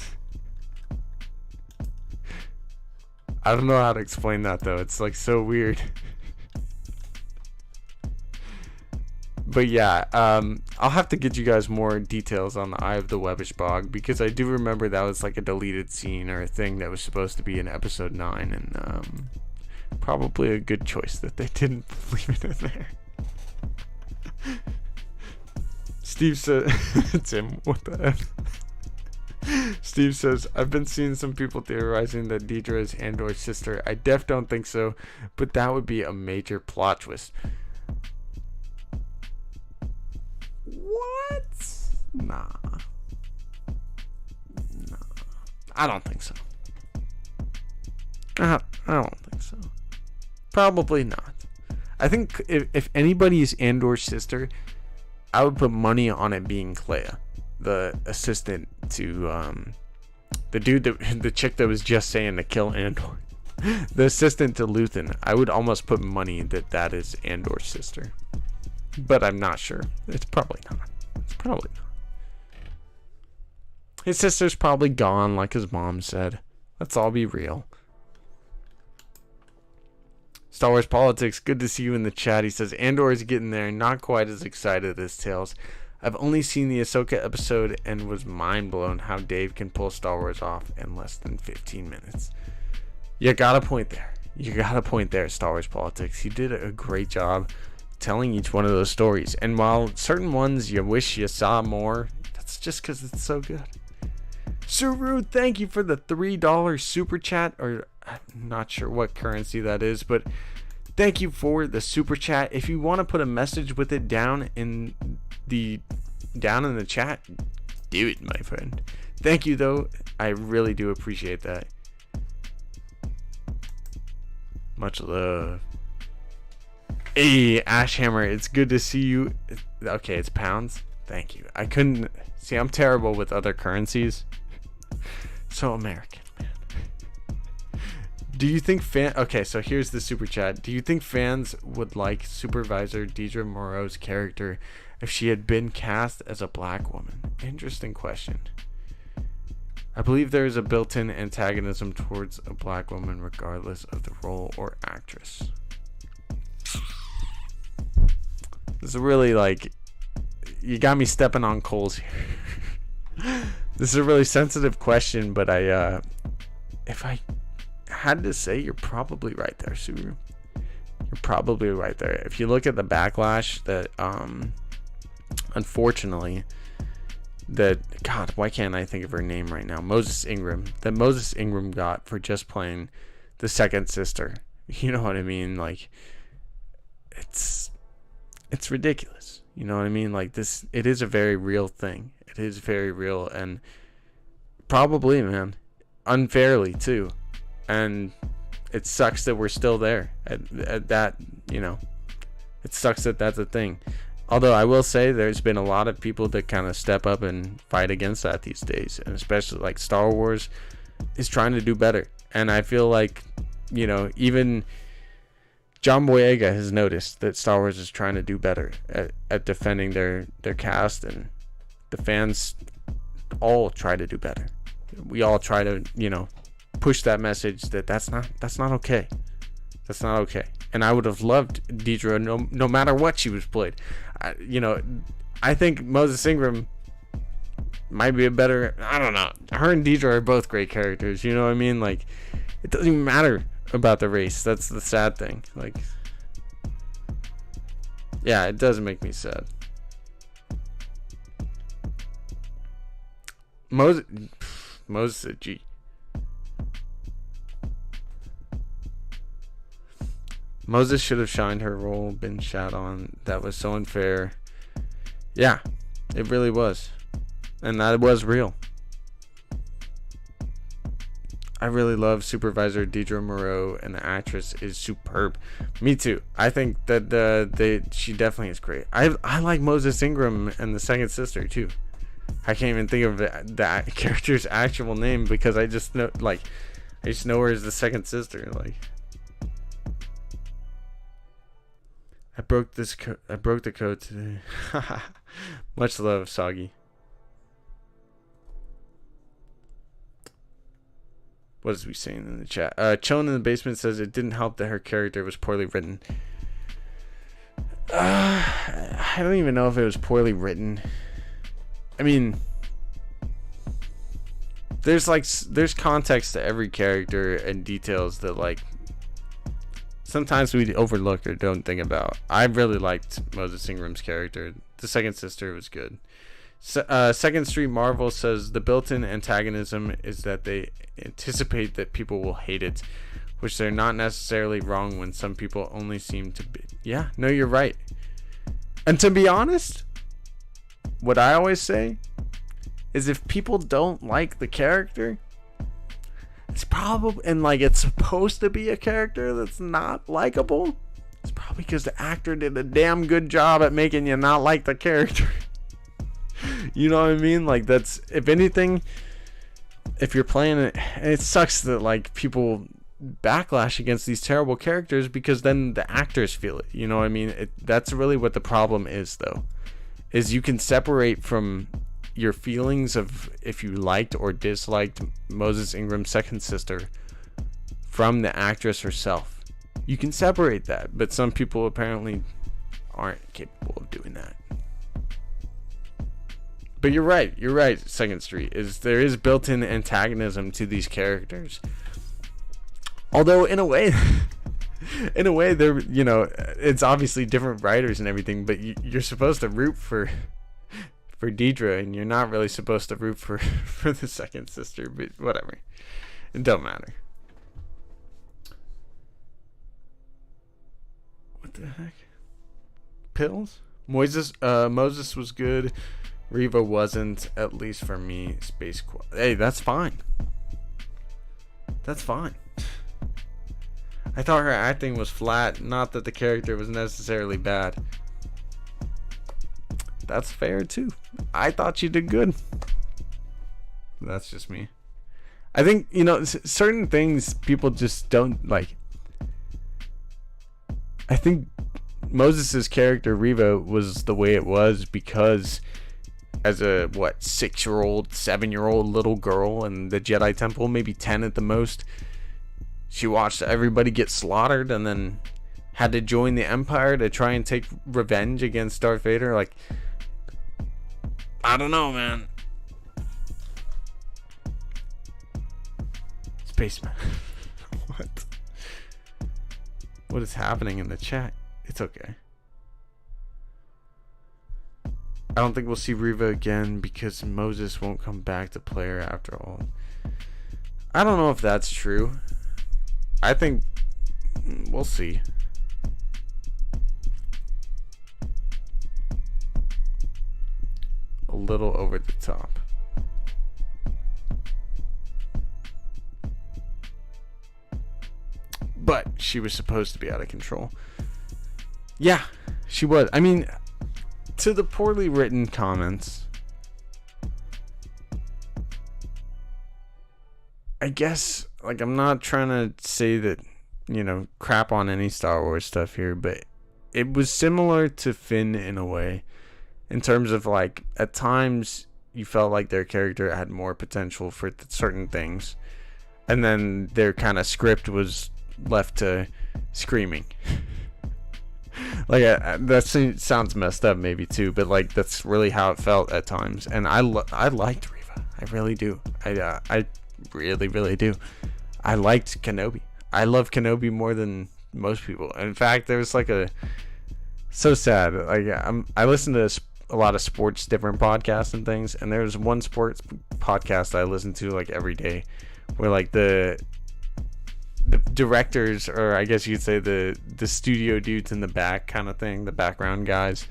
I don't know how to explain that though. It's like so weird. But yeah, I'll have to get you guys more details on the Eye of the Webbish Bog, because I do remember that was like a deleted scene or a thing that was supposed to be in episode 9, and probably a good choice that they didn't leave it in there. Steve said, Tim, what the F? Steve says, I've been seeing some people theorizing that Deidre is Andor's sister. I don't think so, but that would be a major plot twist. What? Nah. I don't think so. I don't think so. Probably not. I think if anybody is Andor's sister, I would put money on it being Clea, the assistant to the dude the chick that was just saying to kill Andor. The assistant to Luthen. I would almost put money that is Andor's sister. But I'm not sure. It's probably not. His sister's probably gone, like his mom said. Let's all be real. Star Wars Politics, good to see you in the chat. He says, Andor is getting there, not quite as excited as Tales. I've only seen the Ahsoka episode and was mind blown how Dave can pull Star Wars off in less than 15 minutes. You got a point there. Star Wars Politics. He did a great job telling each one of those stories. And while certain ones you wish you saw more, that's just because it's so good. Suru, thank you for the $3 super chat, or I'm not sure what currency that is, but thank you for the super chat. If you want to put a message with it down in the chat, do it, my friend. Thank you though. I really do appreciate that. Much love. Hey, Ashhammer, it's good to see you. Okay, it's pounds. Thank you. I couldn't see. I'm terrible with other currencies. So American, man. Do you think okay, so here's the super chat. Do you think fans would like Supervisor Deidre Moreau's character if she had been cast as a black woman? Interesting question. I believe there is a built-in antagonism towards a black woman regardless of the role or actress. This is really like, you got me stepping on coals here. This is a really sensitive question, but if I had to say, you're probably right there, Suru. You're probably right there. If you look at the backlash that, unfortunately, God, why can't I think of her name right now? Moses Ingram. That Moses Ingram got for just playing the second sister. You know what I mean? Like, it's ridiculous. You know what I mean? Like this, it is a very real thing. It is very real, and probably, man, unfairly too. And it sucks that we're still there at that, you know. It sucks that that's a thing. Although I will say there's been a lot of people that kind of step up and fight against that these days, and especially like Star Wars is trying to do better. And I feel like, you know, even John Boyega has noticed that Star Wars is trying to do better at defending their cast, and the fans all try to do better. We all try to, you know, push that message that that's not okay. That's not okay. And I would have loved Deidre no matter what she was played. You know, I think Moses Ingram might be a better, I don't know. Her and Deidre are both great characters. You know what I mean? Like, it doesn't even matter about the race. That's the sad thing. Like, yeah, it does make me sad. Moses is a G. Moses should have shined her role, been shat on. That was so unfair. Yeah, it really was. And that was real. I really love Supervisor Deidre Moreau, and the actress is superb. Me too. I think that she definitely is great. I like Moses Ingram and the second sister too. I can't even think of that character's actual name because I just know her as the second sister. Like, I broke the code today. Much love, Soggy. What is we saying in the chat? Chillin' in the basement says it didn't help that her character was poorly written. I don't even know if it was poorly written. I mean, there's context to every character and details that like sometimes we overlook or don't think about. I really liked Moses Ingram's character. The second sister was good. Second Street Marvel says the built-in antagonism is that they anticipate that people will hate it, which they're not necessarily wrong when some people only seem to be. Yeah, no, you're right. And to be honest, what I always say is if people don't like the character, it's probably, and like it's supposed to be a character that's not likable, it's probably because the actor did a damn good job at making you not like the character. You know what I mean? Like, that's, if anything, if you're playing it, it sucks that like people backlash against these terrible characters because then the actors feel it. You know what I mean? That's really what the problem is, though, is you can separate from your feelings of if you liked or disliked Moses Ingram's second sister from the actress herself. You can separate that, but some people apparently aren't capable of doing that. But you're right, Second Street, there is built-in antagonism to these characters. Although in a way they're, you know, it's obviously different writers and everything, but you're supposed to root for Deidre, and you're not really supposed to root for the second sister, but whatever. It don't matter. What the heck? Pills? Moses was good. Reva wasn't, at least for me. Space Quad. Hey, that's fine. That's fine. I thought her acting was flat, not that the character was necessarily bad. That's fair too. I thought she did good. That's just me. I think, you know, certain things people just don't like. I think Moses' character Reva was the way it was because as a 6-year-old, 7-year-old little girl in the Jedi Temple, maybe 10 at the most, she watched everybody get slaughtered and then had to join the Empire to try and take revenge against Darth Vader. Like, I don't know, man. Spaceman. What is happening in the chat? It's okay. I don't think we'll see Reva again because Moses won't come back to play her after all. I don't know if that's true. I think we'll see. A little over the top. But she was supposed to be out of control. Yeah, she was. I mean, to the poorly written comments, I guess, like, I'm not trying to say that, crap on any Star Wars stuff here, but it was similar to Finn in a way, in terms of, like, at times you felt like their character had more potential for certain things, and then their kind of script was left to screaming. Like, that sounds messed up maybe too, but like that's really how it felt at times. And I liked Reva. I really do. I really, really do. I liked Kenobi. I love Kenobi more than most people. In fact, there's like so sad. Like, I listen to a lot of sports, different podcasts and things, and there's one sports podcast I listen to like every day, where like the directors, or I guess you could say the studio dudes in the back kind of thing, the background guys,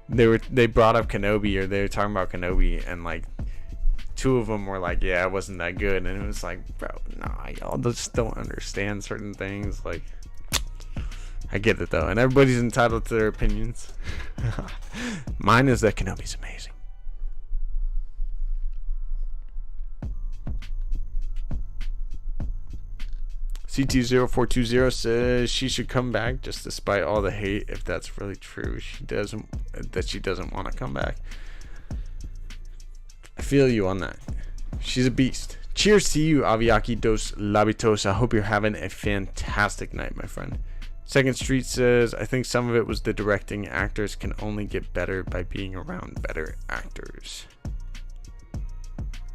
they brought up Kenobi, or they were talking about Kenobi, and like two of them were like, yeah, it wasn't that good, and it was like, bro, nah, y'all just don't understand certain things. Like, I get it though, and everybody's entitled to their opinions. Mine is that Kenobi's amazing. CT0420 says she should come back just despite all the hate. If that's really true, she doesn't want to come back. I feel you on that. She's a beast. Cheers to you, Aviaki dos Labitos. I hope you're having a fantastic night, my friend. Second Street says, I think some of it was the directing. Actors can only get better by being around better actors.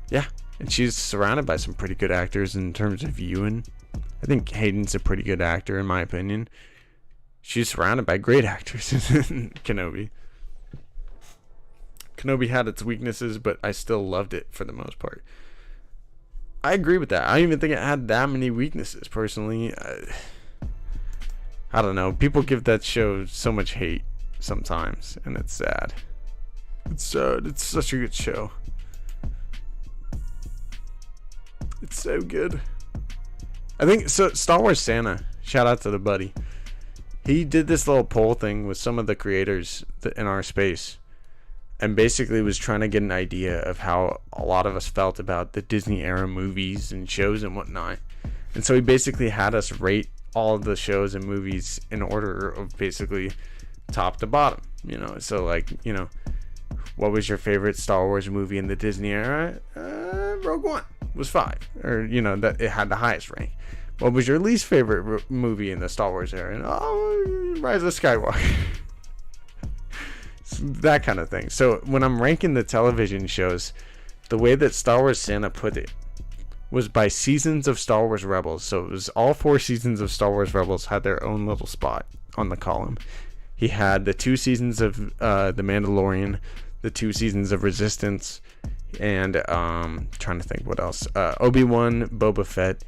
Yeah, and she's surrounded by some pretty good actors in terms of Ewan. I think Hayden's a pretty good actor, in my opinion. She's surrounded by great actors in Kenobi. Kenobi had its weaknesses, but I still loved it for the most part. I agree with that. I don't even think it had that many weaknesses, personally. I don't know. People give that show so much hate sometimes, and it's sad. It's sad. It's such a good show. It's so good. I think so. Star Wars Santa, shout out to the buddy. He did this little poll thing with some of the creators in our space, and basically was trying to get an idea of how a lot of us felt about the Disney era movies and shows and whatnot. And so he basically had us rate all of the shows and movies in order of basically top to bottom. So like, what was your favorite Star Wars movie in the Disney era? Rogue One was 5, or that it had the highest rank. What was your least favorite movie in the Star Wars era? And Rise of Skywalker. That kind of thing. So when I'm ranking the television shows, the way that Star Wars Santa put it was by seasons of Star Wars Rebels. So it was all 4 seasons of Star Wars Rebels had their own little spot on the column. He had the 2 seasons of The Mandalorian, the 2 seasons of Resistance, and trying to think what else. Obi-Wan, Boba Fett,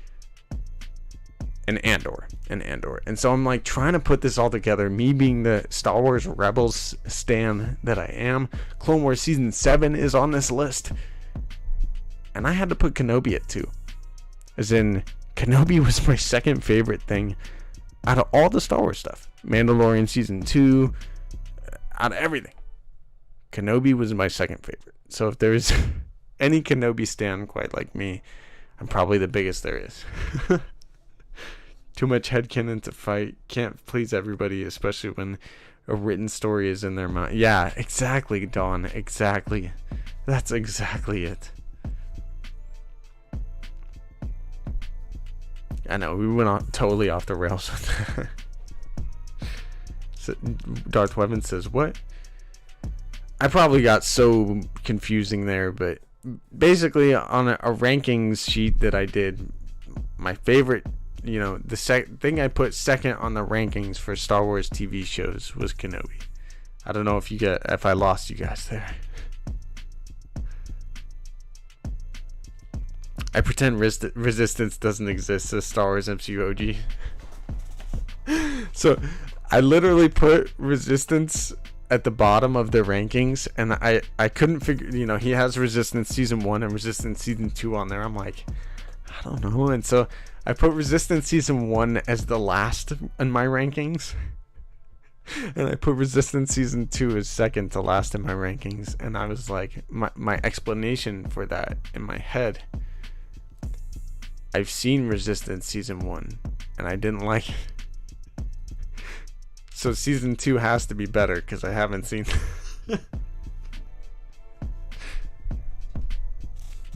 and Andor. And so I'm like trying to put this all together, me being the Star Wars Rebels stan that I am. Clone Wars Season 7 is on this list, and I had to put Kenobi at 2. As in, Kenobi was my second favorite thing out of all the Star Wars stuff. Mandalorian Season 2, out of everything, Kenobi was my second favorite. So if there's any Kenobi stan quite like me, I'm probably the biggest there is. Too much headcanon to fight. Can't please everybody, especially when a written story is in their mind. Yeah, exactly, Dawn. Exactly. That's exactly it. I know, we went totally off the rails with that. So Darth Weapon says, what? I probably got so confusing there, but basically on a rankings sheet that I did, my favorite, the thing I put second on the rankings for Star Wars TV shows was Kenobi. I don't know if I lost you guys there. I pretend Resistance doesn't exist as Star Wars MCU OG. So I literally put Resistance at the bottom of the rankings, and I couldn't figure, he has Resistance Season 1 and Resistance Season 2 on there. I'm like, I don't know. And so I put Resistance Season 1 as the last in my rankings. And I put Resistance Season 2 as second to last in my rankings. And I was like, my explanation for that in my head, I've seen Resistance Season 1, and I didn't like it. So Season 2 has to be better, because I haven't seen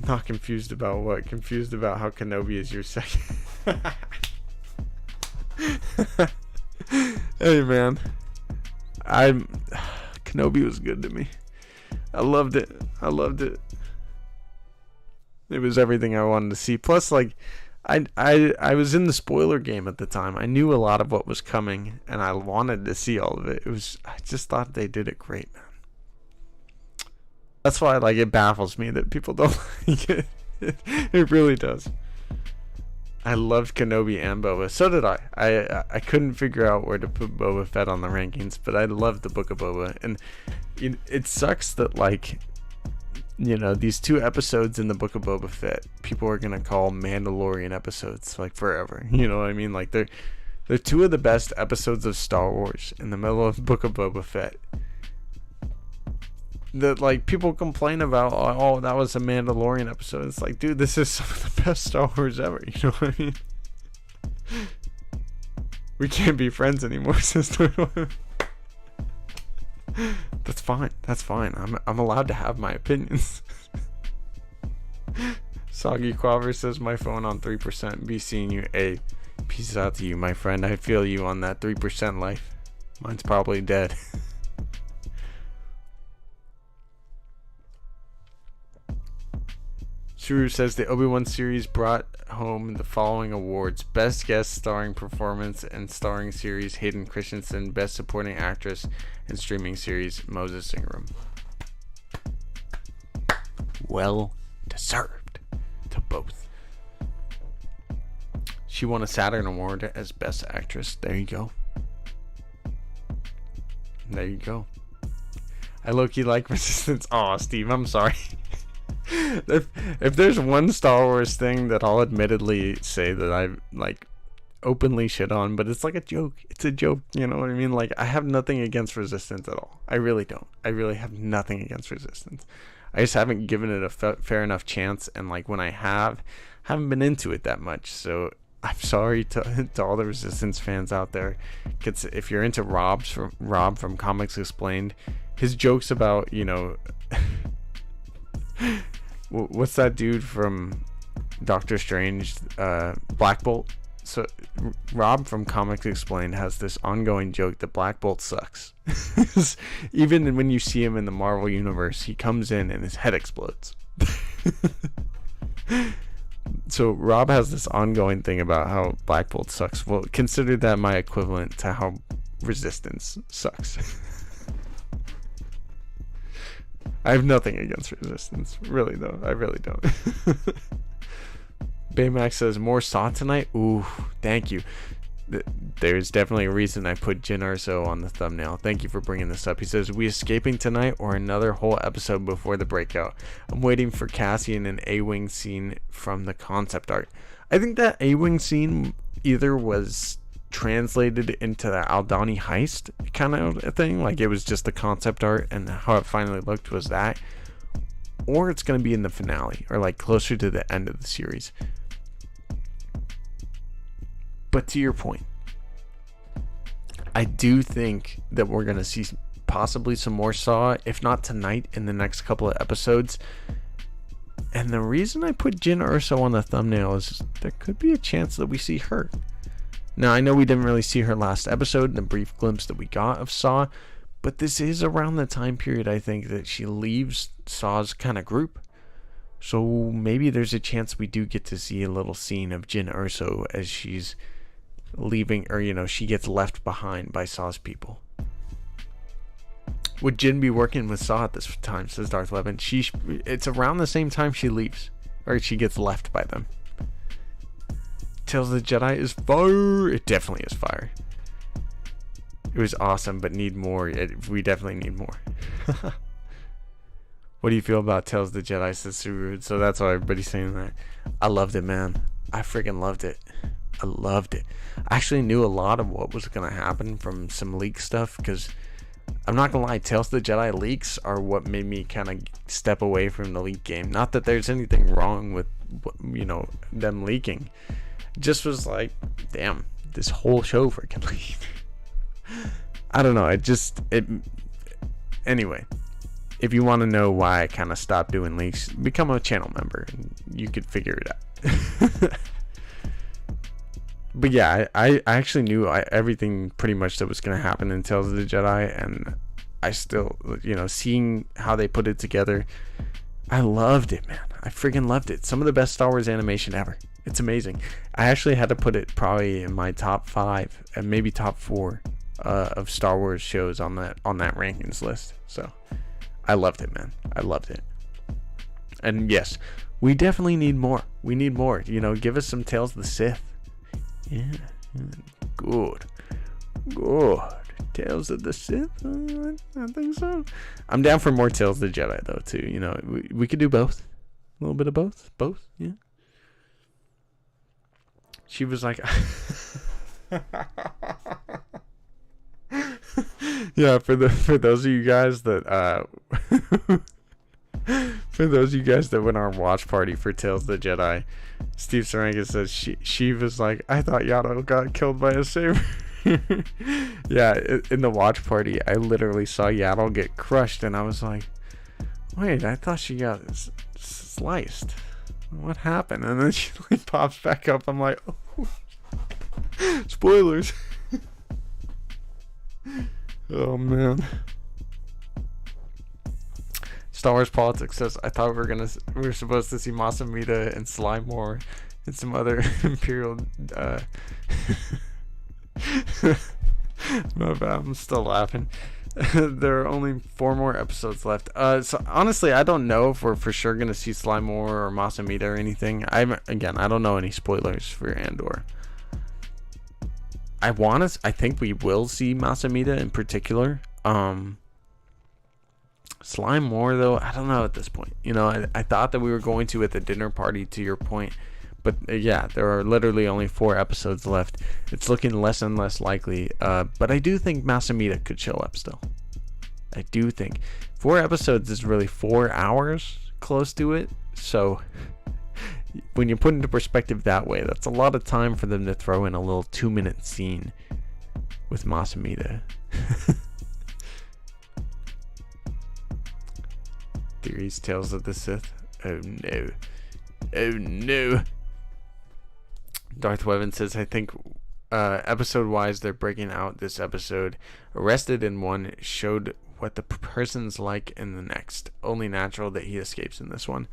Not confused about what? Confused about how Kenobi is your second. Hey man, Kenobi was good to me. I loved it. It was everything I wanted to see. Plus, like, I was in the spoiler game at the time. I knew a lot of what was coming, and I wanted to see all of it. I just thought they did it great, man. That's why, like, it baffles me that people don't like it. It really does. I loved Kenobi and Boba. So did I. I couldn't figure out where to put Boba Fett on the rankings, but I loved the Book of Boba. And it sucks that, like, you know, these 2 episodes in the Book of Boba Fett, people are gonna call Mandalorian episodes, like, forever. You know what I mean? Like, they're 2 of the best episodes of Star Wars in the middle of Book of Boba Fett. That, like, people complain about, oh, that was a Mandalorian episode. It's like, dude, this is some of the best Star Wars ever. You know what I mean? We can't be friends anymore, sister. That's fine. I'm allowed to have my opinions. Soggy Quaver says, my phone on 3%. Be seeing you. A peace out to you, my friend. I feel you on that 3% life. Mine's probably dead. Shuru says the Obi-Wan series brought home the following awards: Best Guest Starring Performance and Starring Series, Hayden Christensen; Best Supporting Actress and Streaming Series, Moses Ingram. Well deserved to both. She won a Saturn Award as Best Actress. There you go. I low-key like Resistance. Aw, Steve, I'm sorry. If there's one Star Wars thing that I'll admittedly say that I, like, openly shit on, but it's like a joke. It's a joke, you know what I mean? Like, I have nothing against Resistance at all. I really don't. I really have nothing against Resistance. I just haven't given it a fair enough chance, and, like, when I haven't been into it that much. So I'm sorry to all the Resistance fans out there. If you're into Rob from Comics Explained, his jokes about, you know, what's that dude from Doctor Strange, Black Bolt? So Rob from Comics Explained has this ongoing joke that Black Bolt sucks. Even when you see him in the Marvel universe, he comes in and his head explodes. So Rob has this ongoing thing about how Black Bolt sucks. Well, consider that my equivalent to how Resistance sucks. I have nothing against Resistance, really, though. I really don't. Baymax says, more Saw tonight? Ooh, thank you. There's definitely a reason I put Jyn Erso on the thumbnail. Thank you for bringing this up. He says, we escaping tonight or another whole episode before the breakout? I'm waiting for Cassian and A-Wing scene from the concept art. I think that A-Wing scene either was translated into the Aldani heist kind of a thing, like it was just the concept art and how it finally looked was that, or it's going to be in the finale or like closer to the end of the series. But to your point, I do think that we're going to see possibly some more Saw, if not tonight, in the next couple of episodes. And the reason I put Jyn Erso on the thumbnail is there could be a chance that we see her. Now, I know we didn't really see her last episode in the brief glimpse that we got of Saw, but this is around the time period, I think, that she leaves Saw's kind of group. So maybe there's a chance we do get to see a little scene of Jyn Erso as she's leaving, or, you know, she gets left behind by Saw's people. Would Jyn be working with Saw at this time, says Darth Levin? It's around the same time she leaves, or she gets left by them. Tales of the Jedi is fire. It definitely is fire. It was awesome, but need more. We definitely need more. What do you feel about Tales of the Jedi, says Surude? So that's why everybody's saying that. I loved it, man. I freaking loved it. I loved it. I actually knew a lot of what was going to happen from some leak stuff, because I'm not gonna lie, Tales of the Jedi leaks are what made me kind of step away from the leak game. Not that there's anything wrong with, you know, them leaking. It just was like, damn, this whole show freaking leaked. I don't know. Anyway, if you want to know why I kind of stopped doing leaks, become a channel member and you could figure it out. But yeah, I actually knew everything pretty much that was going to happen in Tales of the Jedi, and I still, you know, seeing how they put it together, I loved it, man. I freaking loved it. Some of the best Star Wars animation ever. It's amazing. I actually had to put it probably in my top 5 and maybe top 4 of Star Wars shows on that rankings list. So I loved it, man. I loved it. And yes, we definitely need more. We need more. You know, give us some Tales of the Sith. Yeah, good. Tales of the Sith. I think so. I'm down for more Tales of the Jedi though too. You know, we could do both. A little bit of both. Both. Yeah. She was like, yeah. For those of you guys that for those of you guys that went on our watch party for Tales of the Jedi, Steve Sarangas says she was like, I thought Yaddle got killed by a saber. Yeah, in the watch party, I literally saw Yaddle get crushed, and I was like, wait, I thought she got sliced. What happened? And then she like pops back up. I'm like, oh, spoilers. Oh man. Star Wars Politics says, I thought we were supposed to see Mas Amedda and Slymore and some other Imperial my bad, I'm still laughing. There are only 4 more episodes left. So honestly, I don't know if we're for sure gonna see Slymore or Mas Amedda or anything. I don't know any spoilers for Andor. I think we will see Mas Amedda in particular. Slymore though, I don't know at this point. You know, I thought that we were going to at the dinner party, to your point. But yeah, there are literally only 4 episodes left. It's looking less and less likely. But I do think Mas Amedda could show up still. I do think 4 episodes is really 4 hours close to it. So when you put into perspective that way, that's a lot of time for them to throw in a little 2-minute scene with Mas Amedda. Theories, Tales of the Sith. Oh no. Oh no. Darth Weavin says, I think episode wise they're breaking out this episode. Arrested in one, showed what the person's like in the next. Only natural that he escapes in this one.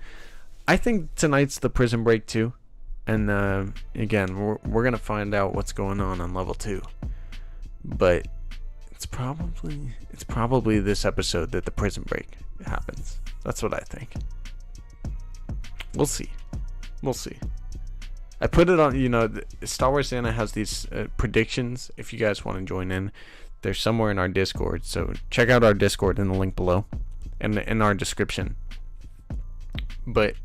I think tonight's the prison break too. And again, we're gonna find out what's going on level 2. But it's probably this episode that the prison break happens. That's what I think. We'll see. I put it on, you know, Star Wars Santa has these predictions. If you guys want to join in, they're somewhere in our Discord. So check out our Discord in the link below and in our description. But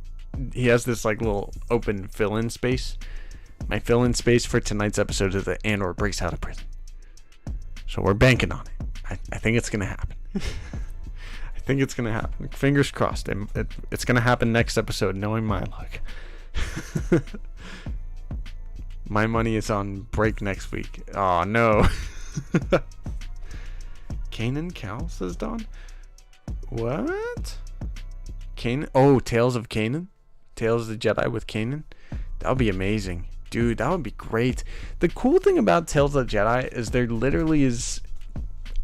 he has this like little open fill-in space. My fill-in space for tonight's episode is that Andor breaks out of prison. So we're banking on it. I think it's going to happen. I think it's going to happen. Fingers crossed. It's going to happen next episode, knowing my luck. My money is on break next week. Oh no. Kanan Cal, says Don. What? Kanan? Oh, Tales of Kanan? Tales of the Jedi with Kanan? That would be amazing. Dude, that would be great. The cool thing about Tales of the Jedi is there literally is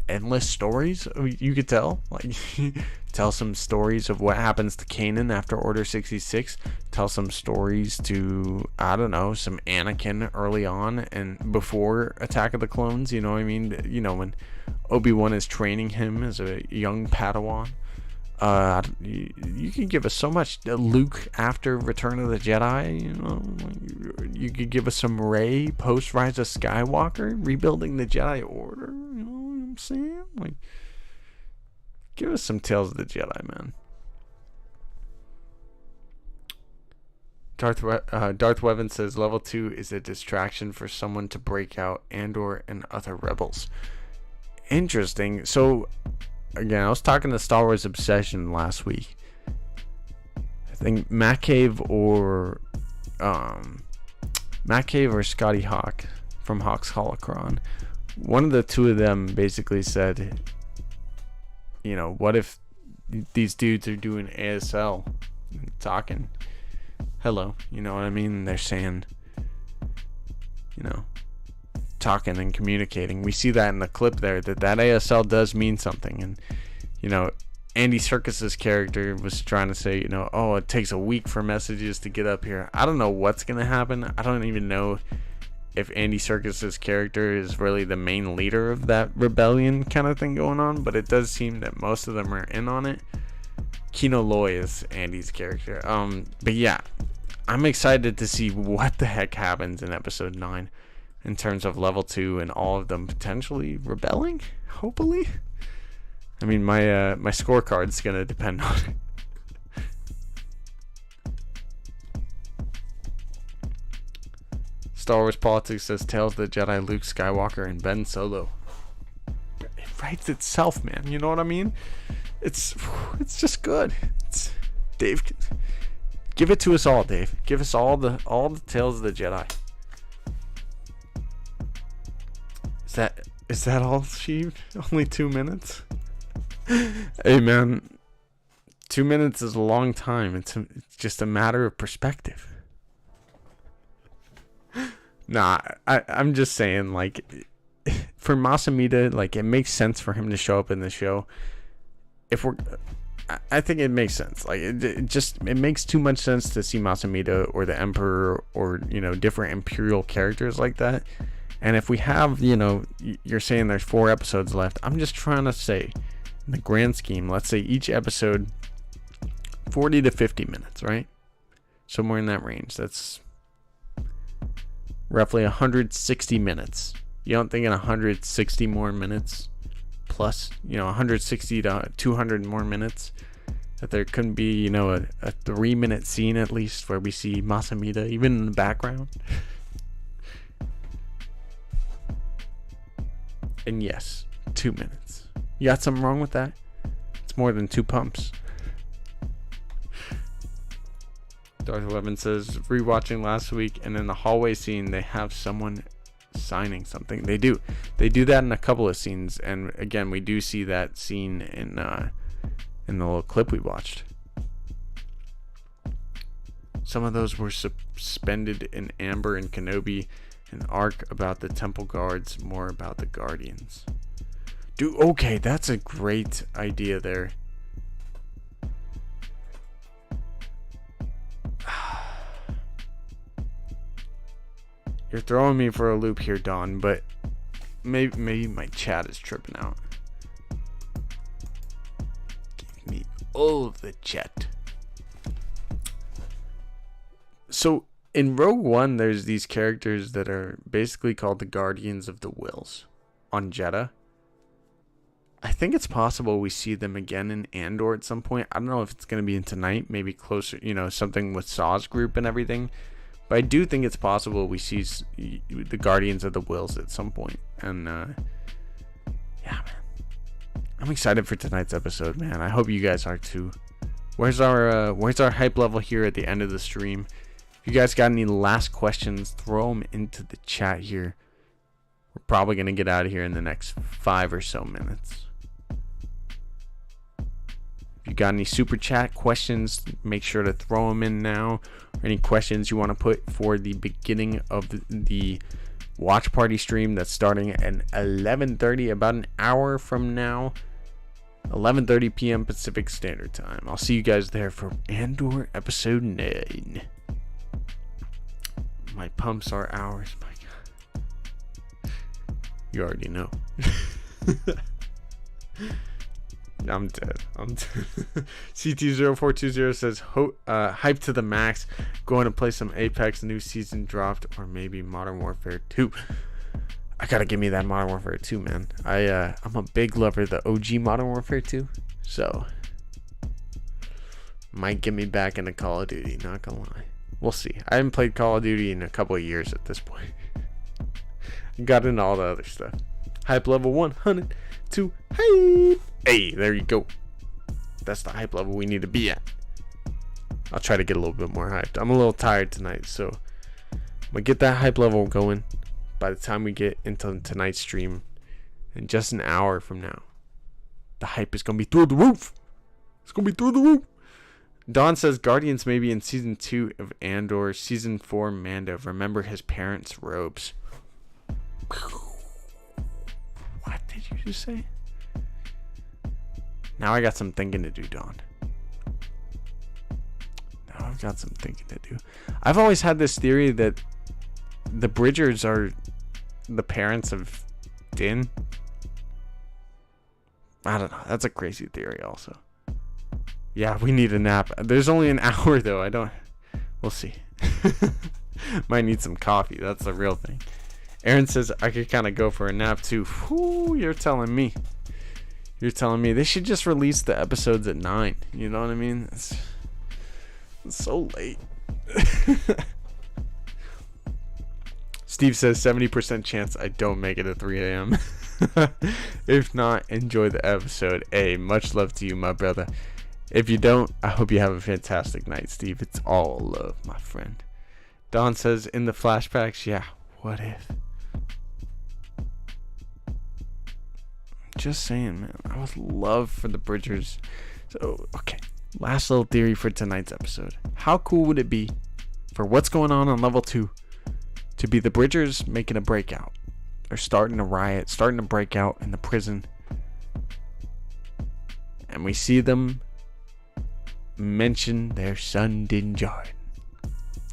endless stories you could tell. Like, tell some stories of what happens to Kanan after Order 66. Tell some stories to, I don't know, some Anakin early on and before Attack of the Clones. You know what I mean? You know, when Obi-Wan is training him as a young Padawan. You could give us so much. Luke after Return of the Jedi, you know, you could give us some Rey post Rise of Skywalker, rebuilding the Jedi Order. You know what I'm saying? Like, give us some Tales of the Jedi, man. Darth Weapon says level 2 is a distraction for someone to break out Andor and other rebels. Interesting. So again, I was talking to Star Wars Obsession last week. I think Matt Cave or Scotty Hawk from Hawk's Holocron. One of the two of them basically said, you know, what if these dudes are doing ASL, talking hello, you know what I mean? They're saying, you know, talking and communicating. We see that in the clip there, that ASL does mean something. And, you know, Andy Serkis's character was trying to say, you know, oh, it takes a week for messages to get up here. I don't know what's going to happen. I don't even know if Andy Serkis's character is really the main leader of that rebellion kind of thing going on, but it does seem that most of them are in on it. Kino Loy is Andy's character. But yeah, I'm excited to see what the heck happens in episode 9 in terms of level 2 and all of them potentially rebelling, hopefully. I mean, my scorecard's gonna depend on it. Star Wars Politics says Tales of the Jedi, Luke Skywalker, and Ben Solo. It writes itself, man. You know what I mean? It's just good. Dave, give it to us all, Dave. Give us all the Tales of the Jedi. Is that all, Sheev? Only 2 minutes? Hey, man. 2 minutes is a long time. It's just a matter of perspective. Nah, I'm just saying, like, for Masamita, like, it makes sense for him to show up in the show. I think it makes sense. Like, it makes too much sense to see Masamita or the Emperor or, you know, different Imperial characters like that. And if we have, you know, you're saying there's 4 episodes left. I'm just trying to say, in the grand scheme, let's say each episode 40 to 50 minutes, right? Somewhere in that range. That's roughly 160 minutes. You don't think in 160 more minutes plus, you know, 160 to 200 more minutes that there couldn't be, you know, a 3-minute scene at least where we see Masamita even in the background? And yes, 2 minutes. You got something wrong with that? It's more than 2 pumps. Darth Levin says, rewatching last week, and in the hallway scene, they have someone signing something. They do that in a couple of scenes, and again, we do see that scene in the little clip we watched. Some of those were suspended in Amber and Kenobi, an arc about the Temple Guards, more about the Guardians. Dude, okay, that's a great idea there. You're throwing me for a loop here, Don, but maybe my chat is tripping out. Give me all of the chat. So in Rogue One, there's these characters that are basically called the Guardians of the Wills on Jedha. I think it's possible we see them again in Andor at some point. I don't know if it's going to be in tonight, maybe closer, you know, something with Saw's group and everything. But I do think it's possible we see the Guardians of the Wills at some point. And, yeah, man. I'm excited for tonight's episode, man. I hope you guys are too. Where's our hype level here at the end of the stream? If you guys got any last questions, throw them into the chat here. We're probably going to get out of here in the next 5 or so minutes. If you got any super chat questions, make sure to throw them in now. Or any questions you want to put for the beginning of the watch party stream that's starting at 11:30, about an hour from now. 11:30 p.m. Pacific Standard Time. I'll see you guys there for Andor Episode 9. My pumps are ours. My God. You already know. I'm dead. CT0420 says, hype to the max. Going to play some Apex, new season dropped, or maybe Modern Warfare 2. I gotta give me that Modern Warfare 2, man. I'm a big lover of the OG Modern Warfare 2, so might get me back into Call of Duty, not gonna lie. We'll see. I haven't played Call of Duty in a couple of years at this point. Got into all the other stuff. Hype level 102. Hey, there you go. That's the hype level we need to be at. I'll try to get a little bit more hyped. I'm a little tired tonight, so I'm going to get that hype level going by the time we get into tonight's stream. In just an hour from now, the hype is going to be through the roof. It's going to be through the roof. Don says Guardians may be in Season 2 of Andor, Season 4 Mando. Remember his parents' robes. What did you just say? Now I got some thinking to do, Don. Now I've got some thinking to do. I've always had this theory that the Bridgers are the parents of Din. I don't know. That's a crazy theory also. Yeah, we need a nap. There's only an hour though. We'll see. Might need some coffee. That's the real thing. Aaron says I could kind of go for a nap too. Whew, you're telling me. You're telling me. They should just release the episodes at 9. You know what I mean? It's so late. Steve says 70% chance I don't make it at 3 a.m. If not, enjoy the episode. Hey, much love to you, my brother. If you don't, I hope you have a fantastic night, Steve. It's all love, my friend. Don says in the flashbacks, yeah, what if? Just saying, man. I would love for the Bridgers. So, okay. Last little theory for tonight's episode. How cool would it be for what's going on level 2 to be the Bridgers making a breakout? Or starting a riot, starting to break out in the prison. And we see them mention their son Din Djarin.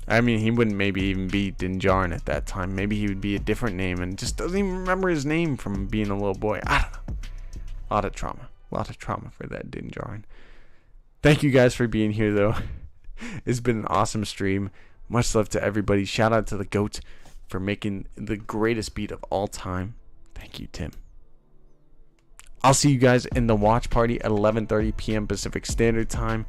I mean, he wouldn't maybe even be Din Djarin at that time. Maybe he would be a different name and just doesn't even remember his name from being a little boy. I don't know. A lot of trauma for that Din Djarin. Thank you guys for being here, though. It's been an awesome stream. Much love to everybody. Shout out to the GOAT for making the greatest beat of all time. Thank you, Tim. I'll see you guys in the watch party at 11:30 p.m. Pacific Standard Time.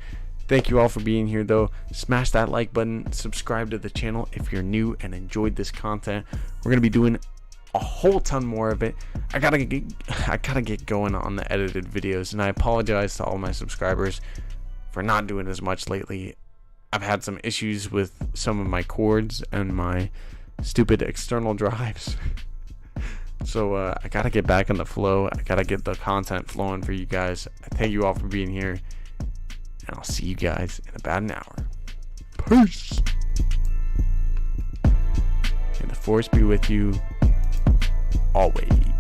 Thank you all for being here, though. Smash that like button. Subscribe to the channel if you're new and enjoyed this content. We're going to be doing a whole ton more of it. I gotta get going on the edited videos, and I apologize to all my subscribers for not doing as much lately. I've had some issues with some of my cords and my stupid external drives. So I gotta get back in the flow. I gotta get the content flowing for you guys. I thank you all for being here, and I'll see you guys in about an hour. Peace. May the force be with you always.